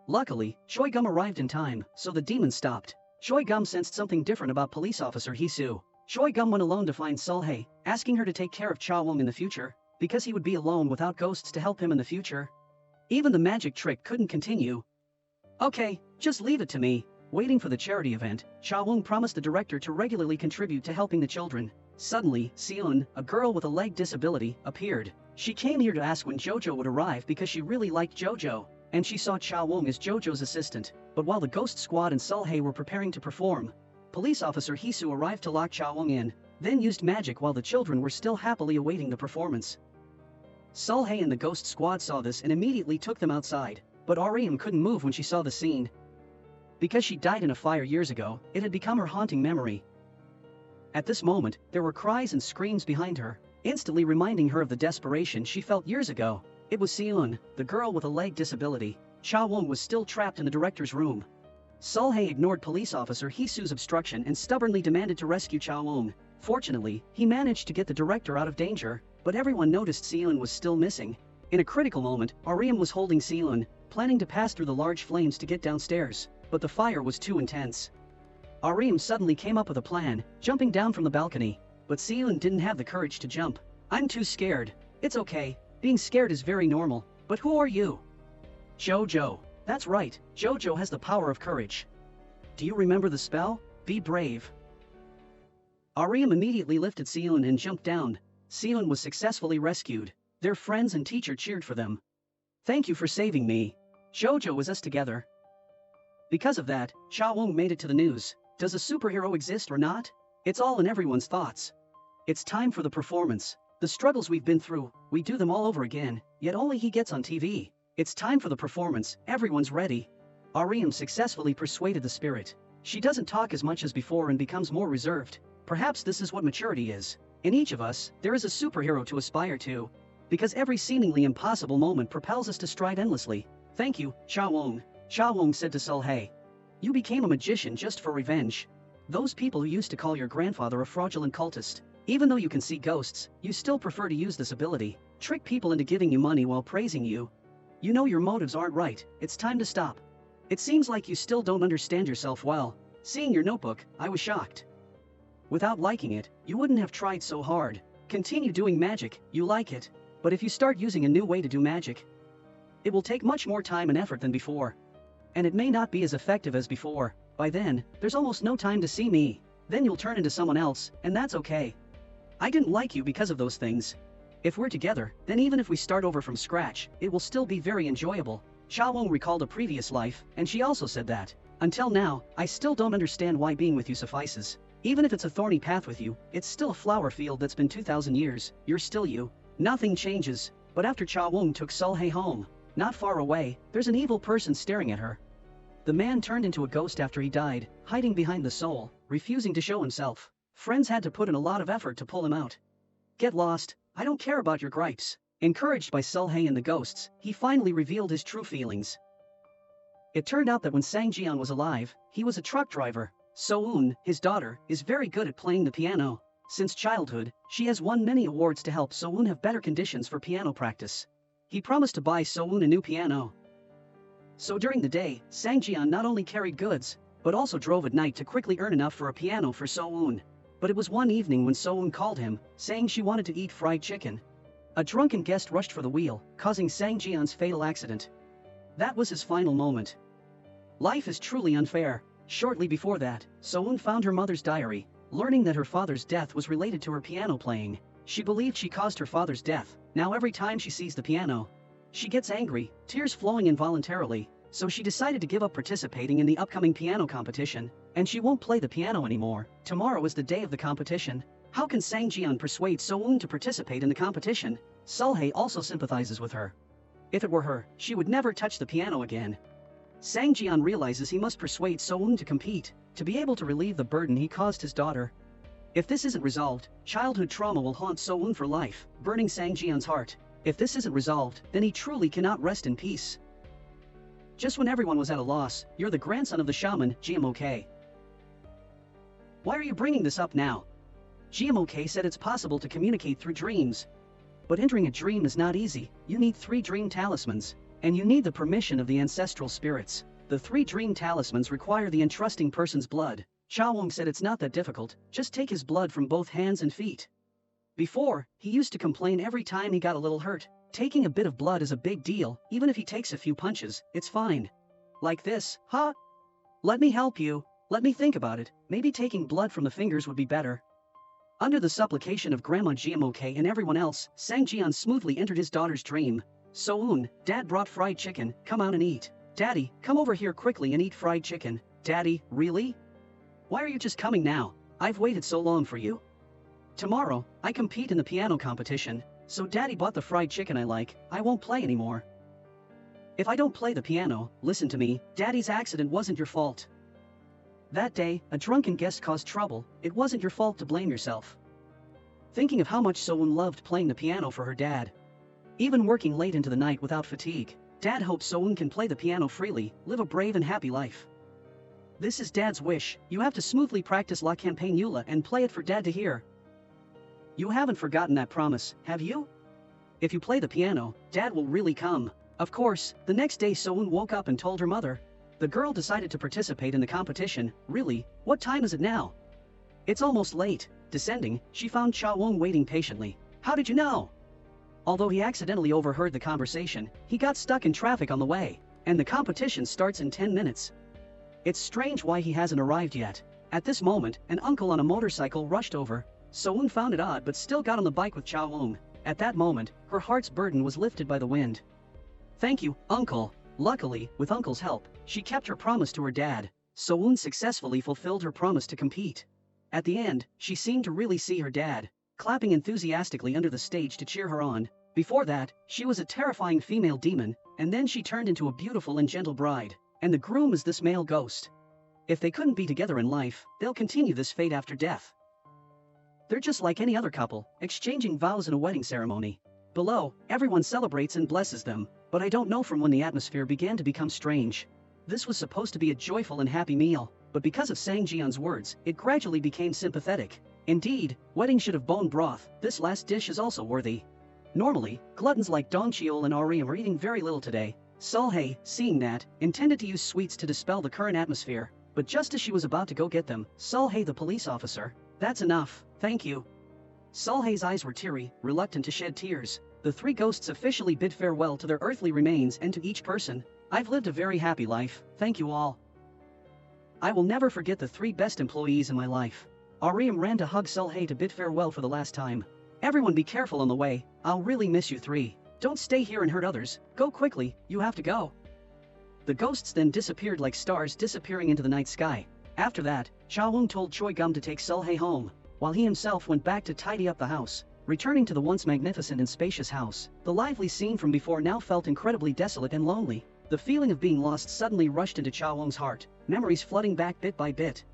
Luckily, Choi Gum arrived in time, so the demon stopped. Choi Gum sensed something different about police officer Hee-soo. Choi Gum went alone to find Sul-hae, asking her to take care of Cha Woong in the future, because he would be alone without ghosts to help him in the future. Even the magic trick couldn't continue. Okay, just leave it to me. Waiting for the charity event, Cha Woong promised the director to regularly contribute to helping the children. Suddenly, Seon, a girl with a leg disability, appeared. She came here to ask when JoJo would arrive because she really liked JoJo, and she saw Cha Woong as JoJo's assistant. But while the Ghost Squad and Sul-hae were preparing to perform, police officer Hee-soo arrived to lock Cha Woong in, then used magic while the children were still happily awaiting the performance. Sul-hae and the Ghost Squad saw this and immediately took them outside, but RM couldn't move when she saw the scene. Because she died in a fire years ago, it had become her haunting memory. At this moment, there were cries and screams behind her, instantly reminding her of the desperation she felt years ago. It was Seon, the girl with a leg disability. Cha Woong was still trapped in the director's room. Sul-hae ignored police officer Hee-soo's obstruction and stubbornly demanded to rescue Cha Woong. Fortunately, he managed to get the director out of danger, but everyone noticed Seon was still missing. In a critical moment, RM was holding Seon, planning to pass through the large flames to get downstairs, but the fire was too intense. RM suddenly came up with a plan, jumping down from the balcony, but Seon didn't have the courage to jump. I'm too scared. It's okay, being scared is very normal, but who are you? JoJo. That's right, JoJo has the power of courage. Do you remember the spell? Be brave. RM immediately lifted Seon and jumped down. Seon was successfully rescued. Their friends and teacher cheered for them. Thank you for saving me. JoJo was us together. Because of that, Cha Woong made it to the news. Does a superhero exist or not? It's all in everyone's thoughts. It's time for the performance. The struggles we've been through, we do them all over again, yet only he gets on TV. It's time for the performance, everyone's ready. RM successfully persuaded the spirit. She doesn't talk as much as before and becomes more reserved. Perhaps this is what maturity is. In each of us, there is a superhero to aspire to. Because every seemingly impossible moment propels us to strive endlessly. Thank you, Cha Woong. Cha Woong said to Sul-hae. You became a magician just for revenge. Those people who used to call your grandfather a fraudulent cultist. Even though you can see ghosts, you still prefer to use this ability. Trick people into giving you money while praising you. You know your motives aren't right, it's time to stop. It seems like you still don't understand yourself well. Seeing your notebook, I was shocked. Without liking it, you wouldn't have tried so hard. Continue doing magic, you like it. But if you start using a new way to do magic, it will take much more time and effort than before. And it may not be as effective as before. By then, there's almost no time to see me. Then you'll turn into someone else, and that's okay. I didn't like you because of those things. If we're together, then even if we start over from scratch, it will still be very enjoyable. Cha Woong recalled a previous life, and she also said that. Until now, I still don't understand why being with you suffices. Even if it's a thorny path with you, it's still a flower field that's been 2,000 years, you're still you. Nothing changes. But after Cha Woong took Sul-hae home, not far away, there's an evil person staring at her. The man turned into a ghost after he died, hiding behind the soul, refusing to show himself. Friends had to put in a lot of effort to pull him out. Get lost, I don't care about your gripes. Encouraged by Sul-hae and the ghosts, he finally revealed his true feelings. It turned out that when Sang-jian was alive, he was a truck driver. So-eun, his daughter, is very good at playing the piano. Since childhood, she has won many awards to help So-eun have better conditions for piano practice. He promised to buy So-eun a new piano. So during the day, Sang-jian not only carried goods, but also drove at night to quickly earn enough for a piano for So-eun. But it was one evening when So-eun called him, saying she wanted to eat fried chicken. A drunken guest rushed for the wheel, causing Sang-jian's fatal accident. That was his final moment. Life is truly unfair. Shortly before that, So-eun found her mother's diary. Learning that her father's death was related to her piano playing, she believed she caused her father's death. Now every time she sees the piano, she gets angry, tears flowing involuntarily. so she decided to give up participating in the upcoming piano competition, and she won't play the piano anymore. Tomorrow is the day of the competition. How can Sang Jian persuade So-eun to participate in the competition? Sulhae also sympathizes with her. If it were her, she would never touch the piano again. Sang Jian realizes he must persuade So-eun to compete, to be able to relieve the burden he caused his daughter. If this isn't resolved, childhood trauma will haunt So-eun for life, burning Sang Jian's heart. If this isn't resolved, then he truly cannot rest in peace. Just when everyone was at a loss, you're the grandson of the shaman, GMOK. Why are you bringing this up now? GMOK said it's possible to communicate through dreams. But entering a dream is not easy. You need 3 dream talismans, and you need the permission of the ancestral spirits. The 3 dream talismans require the entrusting person's blood. Chawong said it's not that difficult, just take his blood from both hands and feet. Before, he used to complain every time he got a little hurt. Taking a bit of blood is a big deal, even if he takes a few punches, it's fine. Like this, huh? Let me help you. Let me think about it, maybe taking blood from the fingers would be better. Under the supplication of Grandma GMOK and everyone else, Sang Jian smoothly entered his daughter's dream. So-eun, Dad brought fried chicken, come out and eat. Daddy, come over here quickly and eat fried chicken. Daddy, really? Why are you just coming now? I've waited so long for you. Tomorrow, I compete in the piano competition, so Daddy bought the fried chicken I like. I won't play anymore. If I don't play the piano, listen to me, Daddy's accident wasn't your fault. That day, a drunken guest caused trouble. It wasn't your fault to blame yourself. Thinking of how much So-eun loved playing the piano for her dad. Even working late into the night without fatigue, Dad hopes So-eun can play the piano freely, live a brave and happy life. This is Dad's wish. You have to smoothly practice La Campanula and play it for Dad to hear. You haven't forgotten that promise, have you? If you play the piano, Dad will really come. Of course, the next day So-eun woke up and told her mother. The girl decided to participate in the competition. Really? What time is it now? It's almost late. Descending, she found Chawong waiting patiently. How did you know? Although he accidentally overheard the conversation, he got stuck in traffic on the way, and the competition starts in 10 minutes. It's strange why he hasn't arrived yet. At this moment, an uncle on a motorcycle rushed over. So-eun found it odd but still got on the bike with Chawong. At that moment, her heart's burden was lifted by the wind. Thank you, Uncle. Luckily, with Uncle's help, she kept her promise to her dad. So-eun successfully fulfilled her promise to compete. At the end, she seemed to really see her dad, clapping enthusiastically under the stage to cheer her on. Before that, she was a terrifying female demon, and then she turned into a beautiful and gentle bride, and the groom is this male ghost. If they couldn't be together in life, they'll continue this fate after death. They're just like any other couple, exchanging vows in a wedding ceremony. Below, everyone celebrates and blesses them, but I don't know from when the atmosphere began to become strange. This was supposed to be a joyful and happy meal, but because of Sang Jian's words, it gradually became sympathetic. Indeed, wedding should have bone broth. This last dish is also worthy. Normally, gluttons like Dong Cheol and Ariam are eating very little today. Sulhae, seeing that, intended to use sweets to dispel the current atmosphere, but just as she was about to go get them, Sulhae the police officer. That's enough, thank you. Sulhae's eyes were teary, reluctant to shed tears. The 3 ghosts officially bid farewell to their earthly remains and to each person. I've lived a very happy life, thank you all. I will never forget the 3 best employees in my life. Ariam ran to hug Sulhae to bid farewell for the last time. Everyone be careful on the way, I'll really miss you 3. Don't stay here and hurt others, go quickly, you have to go. The ghosts then disappeared like stars disappearing into the night sky. After that, Chawong told Choi Gum to take Sulhae home, while he himself went back to tidy up the house. Returning to the once magnificent and spacious house, the lively scene from before now felt incredibly desolate and lonely. The feeling of being lost suddenly rushed into Chawong's heart, memories flooding back bit by bit.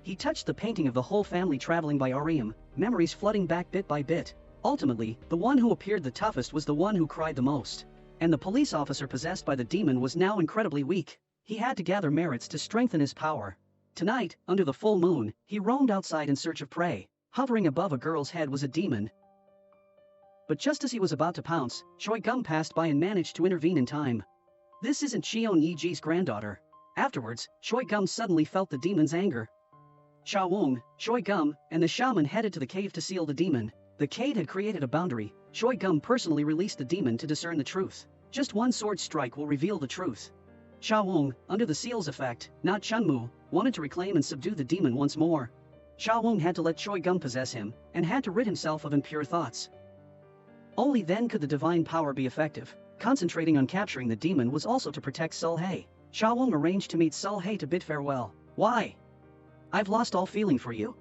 He touched the painting of the whole family traveling by Ariam, memories flooding back bit by bit. Ultimately, the one who appeared the toughest was the one who cried the most. And the police officer possessed by the demon was now incredibly weak. He had to gather merits to strengthen his power. Tonight, under the full moon, he roamed outside in search of prey. Hovering above a girl's head was a demon. But just as he was about to pounce, Choi Gum passed by and managed to intervene in time. This isn't Cheon Yi-ji's granddaughter. Afterwards, Choi Gum suddenly felt the demon's anger. Chawong, Choi Gum, and the shaman headed to the cave to seal the demon. The cave had created a boundary. Choi Gum personally released the demon to discern the truth. Just one sword strike will reveal the truth. Chawong, under the seal's effect, not Chunmu, wanted to reclaim and subdue the demon once more. Chawong had to let Choi Gum possess him, and had to rid himself of impure thoughts. Only then could the divine power be effective. Concentrating on capturing the demon was also to protect Sulhei. Cha Wong arranged to meet Sulhei to bid farewell. Why? I've lost all feeling for you.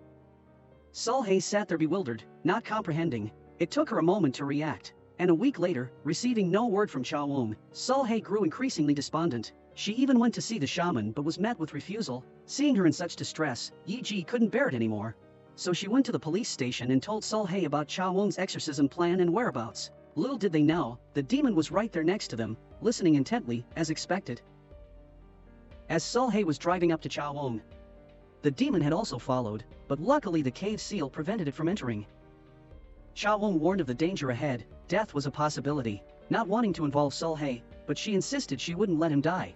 Sulhei sat there bewildered, not comprehending. It took her a moment to react. And a week later, receiving no word from Cha Wong, Sulhei grew increasingly despondent. She even went to see the shaman but was met with refusal. Seeing her in such distress, Yi Ji couldn't bear it anymore. So she went to the police station and told Sulhei about Cha Wong's exorcism plan and whereabouts. Little did they know, the demon was right there next to them, listening intently, as expected. As Sulhei was driving up to Cha Wong, the demon had also followed, but luckily the cave seal prevented it from entering. Cha Wong warned of the danger ahead. Death was a possibility, not wanting to involve Sulhei, but she insisted she wouldn't let him die.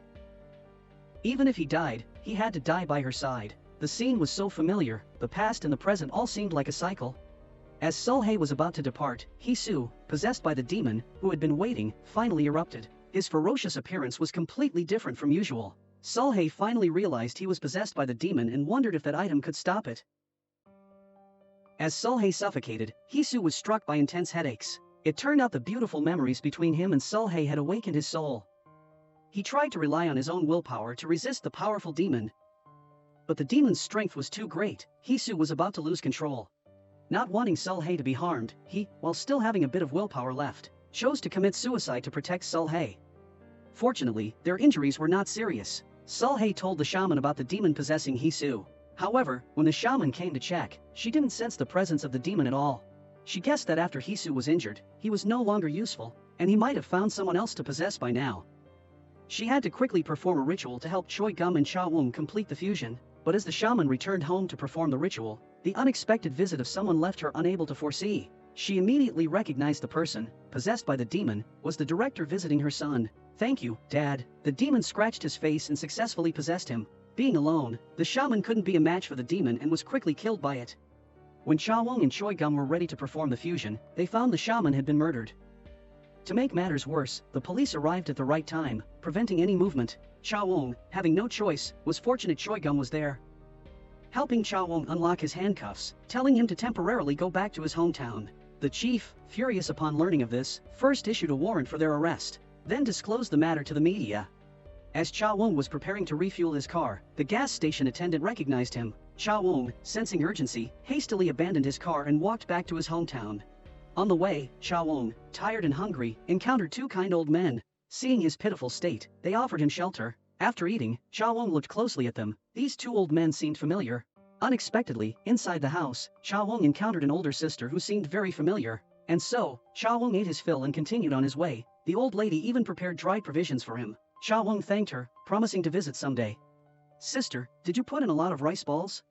Even if he died, he had to die by her side. The scene was so familiar, the past and the present all seemed like a cycle. As Sulhei was about to depart, Hisu, possessed by the demon, who had been waiting, finally erupted. His ferocious appearance was completely different from usual. Sulhei finally realized he was possessed by the demon and wondered if that item could stop it. As Sulhei suffocated, Hisu was struck by intense headaches. It turned out the beautiful memories between him and Sulhei had awakened his soul. He tried to rely on his own willpower to resist the powerful demon. But the demon's strength was too great. Hisu was about to lose control. Not wanting Sulhei to be harmed, he, while still having a bit of willpower left, chose to commit suicide to protect Sulhei. Fortunately, their injuries were not serious. Sulhei told the shaman about the demon possessing Hisu. However, when the shaman came to check, she didn't sense the presence of the demon at all. She guessed that after Hisu was injured, he was no longer useful, and he might have found someone else to possess by now. She had to quickly perform a ritual to help Choi Gum and Cha Wong complete the fusion, but as the shaman returned home to perform the ritual, the unexpected visit of someone left her unable to foresee. She immediately recognized the person, possessed by the demon, was the director visiting her son. "Thank you, Dad." The demon scratched his face and successfully possessed him. Being alone, the shaman couldn't be a match for the demon and was quickly killed by it. When Cha Wong and Choi Gum were ready to perform the fusion, they found the shaman had been murdered. To make matters worse, the police arrived at the right time, preventing any movement. Cha Wong, having no choice, was fortunate Choi Gum was there, helping Cha Wong unlock his handcuffs, telling him to temporarily go back to his hometown. The chief, furious upon learning of this, first issued a warrant for their arrest, then disclosed the matter to the media. As Cha Wong was preparing to refuel his car, the gas station attendant recognized him. Cha Wong, sensing urgency, hastily abandoned his car and walked back to his hometown. On the way, Cha Wong, tired and hungry, encountered two kind old men. Seeing his pitiful state, they offered him shelter. After eating, Cha Wong looked closely at them. These two old men seemed familiar. Unexpectedly, inside the house, Cha Wong encountered an older sister who seemed very familiar. And so, Cha Wong ate his fill and continued on his way. The old lady even prepared dried provisions for him. Cha Wong thanked her, promising to visit someday. "Sister, did you put in a lot of rice balls?"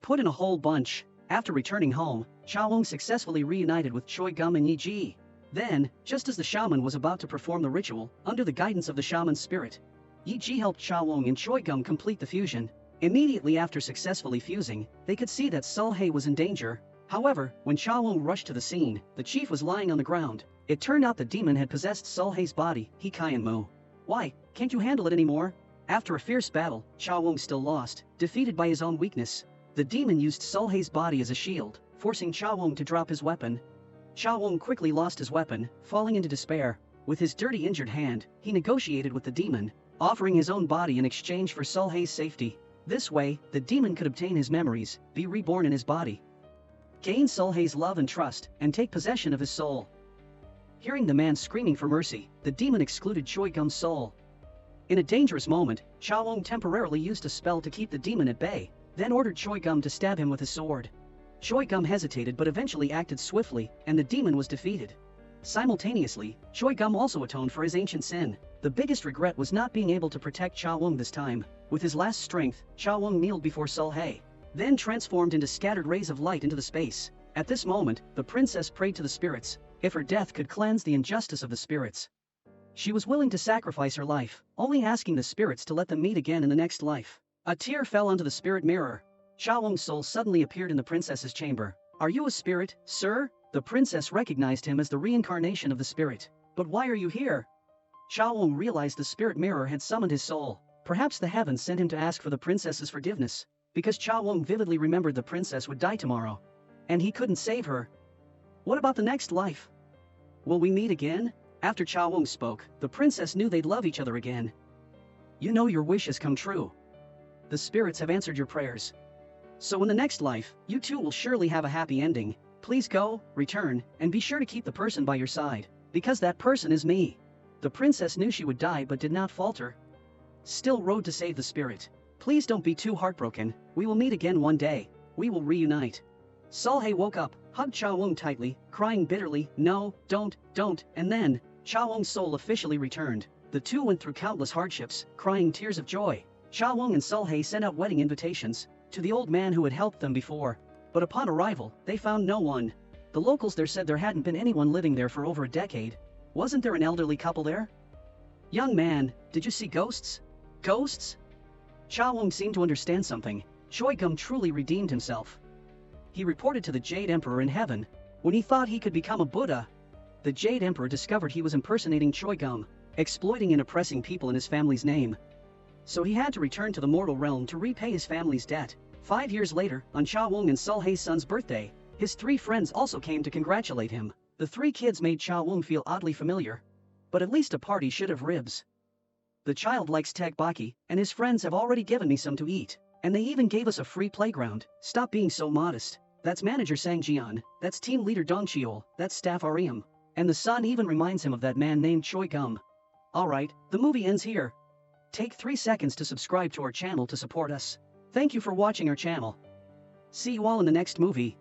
"Put in a whole bunch." After returning home, Cha Wong successfully reunited with Choi Gum and Yi Ji. Then, just as the shaman was about to perform the ritual, under the guidance of the shaman's spirit, Yi Ji helped Cha Wong and Choi Gum complete the fusion. Immediately after successfully fusing, they could see that Sulhei was in danger. However, when Cha Wong rushed to the scene, the chief was lying on the ground. It turned out the demon had possessed Sulhei's body. He Kai and Mu. "Why, can't you handle it anymore?" After a fierce battle, Cha Wong still lost, defeated by his own weakness. The demon used Sulhei's body as a shield, forcing Cha Wong to drop his weapon. Cha Wong quickly lost his weapon, falling into despair. With his dirty injured hand, he negotiated with the demon, offering his own body in exchange for Sulhei's safety. This way, the demon could obtain his memories, be reborn in his body, gain Sulhei's love and trust, and take possession of his soul. Hearing the man screaming for mercy, the demon excluded Choi Gum's soul. In a dangerous moment, Cha Wong temporarily used a spell to keep the demon at bay, then ordered Choi Gum to stab him with his sword. Choi Gum hesitated but eventually acted swiftly, and the demon was defeated. Simultaneously, Choi Gum also atoned for his ancient sin. The biggest regret was not being able to protect Cha Wong this time. With his last strength, Cha Wong kneeled before Sulhei, then transformed into scattered rays of light into the space. At this moment, the princess prayed to the spirits, if her death could cleanse the injustice of the spirits. She was willing to sacrifice her life, only asking the spirits to let them meet again in the next life. A tear fell onto the spirit mirror. Cha Wong's soul suddenly appeared in the princess's chamber. "Are you a spirit, sir?" The princess recognized him as the reincarnation of the spirit. "But why are you here?" Cha Wong realized the spirit mirror had summoned his soul. Perhaps the heavens sent him to ask for the princess's forgiveness, because Cha Wong vividly remembered the princess would die tomorrow, and he couldn't save her. What about the next life? Will we meet again? After Cha Wung spoke, the princess knew they'd love each other again. You know your wish has come true. The spirits have answered your prayers. So in the next life, you two will surely have a happy ending. Please go, return, and be sure to keep the person by your side, because that person is me. The princess knew she would die but did not falter. Still rode to save the spirit. Please don't be too heartbroken, we will meet again one day. We will reunite. Solhe woke up, hugged Cha Wung tightly, crying bitterly, no, don't, and then, Cha Wung's soul officially returned. The two went through countless hardships, crying tears of joy. Cha Wung and Solhe sent out wedding invitations to the old man who had helped them before. But upon arrival, they found no one. The locals there said there hadn't been anyone living there for over a decade. Wasn't there an elderly couple there? Young man, did you see ghosts? Ghosts? Cha Wung seemed to understand something. Choi Gum truly redeemed himself. He reported to the Jade Emperor in heaven. When he thought he could become a Buddha, the Jade Emperor discovered he was impersonating Choi Gum, exploiting and oppressing people in his family's name. So he had to return to the mortal realm to repay his family's debt. 5 years later, on Cha Wung and Solhe's son's birthday, his 3 friends also came to congratulate him. The 3 kids made Cha Wung feel oddly familiar. But at least a party should have ribs. The child likes tegbaki, and his friends have already given me some to eat. And they even gave us a free playground. Stop being so modest. That's manager Sang Jian, that's team leader Dong Chiol, that's staff Ariam. And the son even reminds him of that man named Choi Gum. Alright, the movie ends here. Take 3 seconds to subscribe to our channel to support us. Thank you for watching our channel. See you all in the next movie.